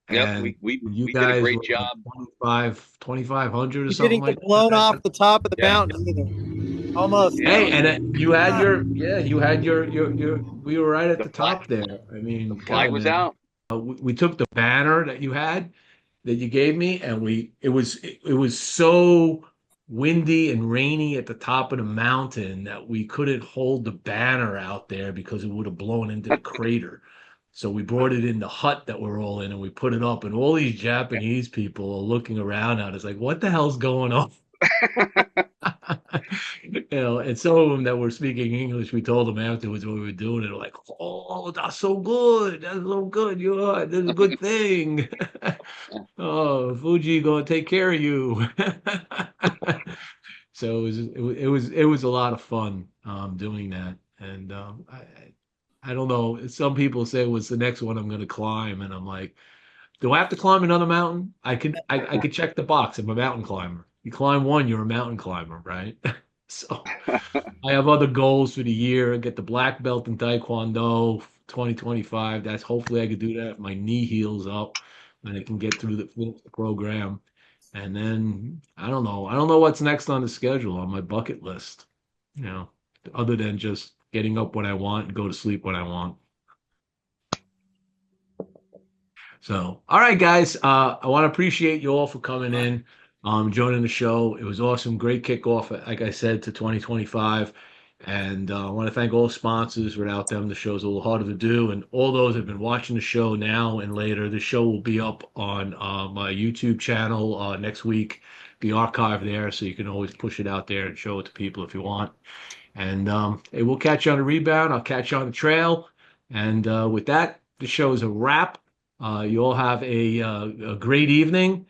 Yep, And we you did a guys great were job. 2,500 or You something didn't like get blown that. off the top of the Yeah. mountain either. Almost. Yeah. Hey, and you had you had we were right at The the flag, top there. I mean, the flag God, was man. out. We took the banner that you had, that you gave me, and it was so windy and rainy at the top of the mountain that we couldn't hold the banner out there because it would have blown into the crater. So we brought it in the hut that we're all in, and we put it up, and all these Japanese people are looking around at us like, what the hell's going on? And some of them that were speaking English, we told them afterwards what we were doing, and they're like, "Oh, that's so good. That's so good. That's a good thing. Oh, Fuji gonna take care of you." So it was a lot of fun doing that, and I don't know. Some people say, "What's the next one I'm going to climb?" And I'm like, do I have to climb another mountain? I could check the box. I'm a mountain climber. You climb one, you're a mountain climber, right? So I have other goals for the year. Get the black belt in Taekwondo 2025. That's hopefully I could do that if my knee heals up and I can get through finish the program. And then I don't know. I don't know what's next on the schedule on my bucket list, you know, other than just getting up when I want and go to sleep when I want. So, all right, guys. I want to appreciate you all for coming in, joining the show. It was awesome. Great kickoff, like I said, to 2025. And I want to thank all the sponsors. Without them, the show's a little harder to do. And all those have been watching the show now and later. The show will be up on my YouTube channel next week, the archive there. So you can always push it out there and show it to people if you want. And hey, we'll catch you on the rebound. I'll catch you on the trail. And with that, the show is a wrap. You all have a great evening,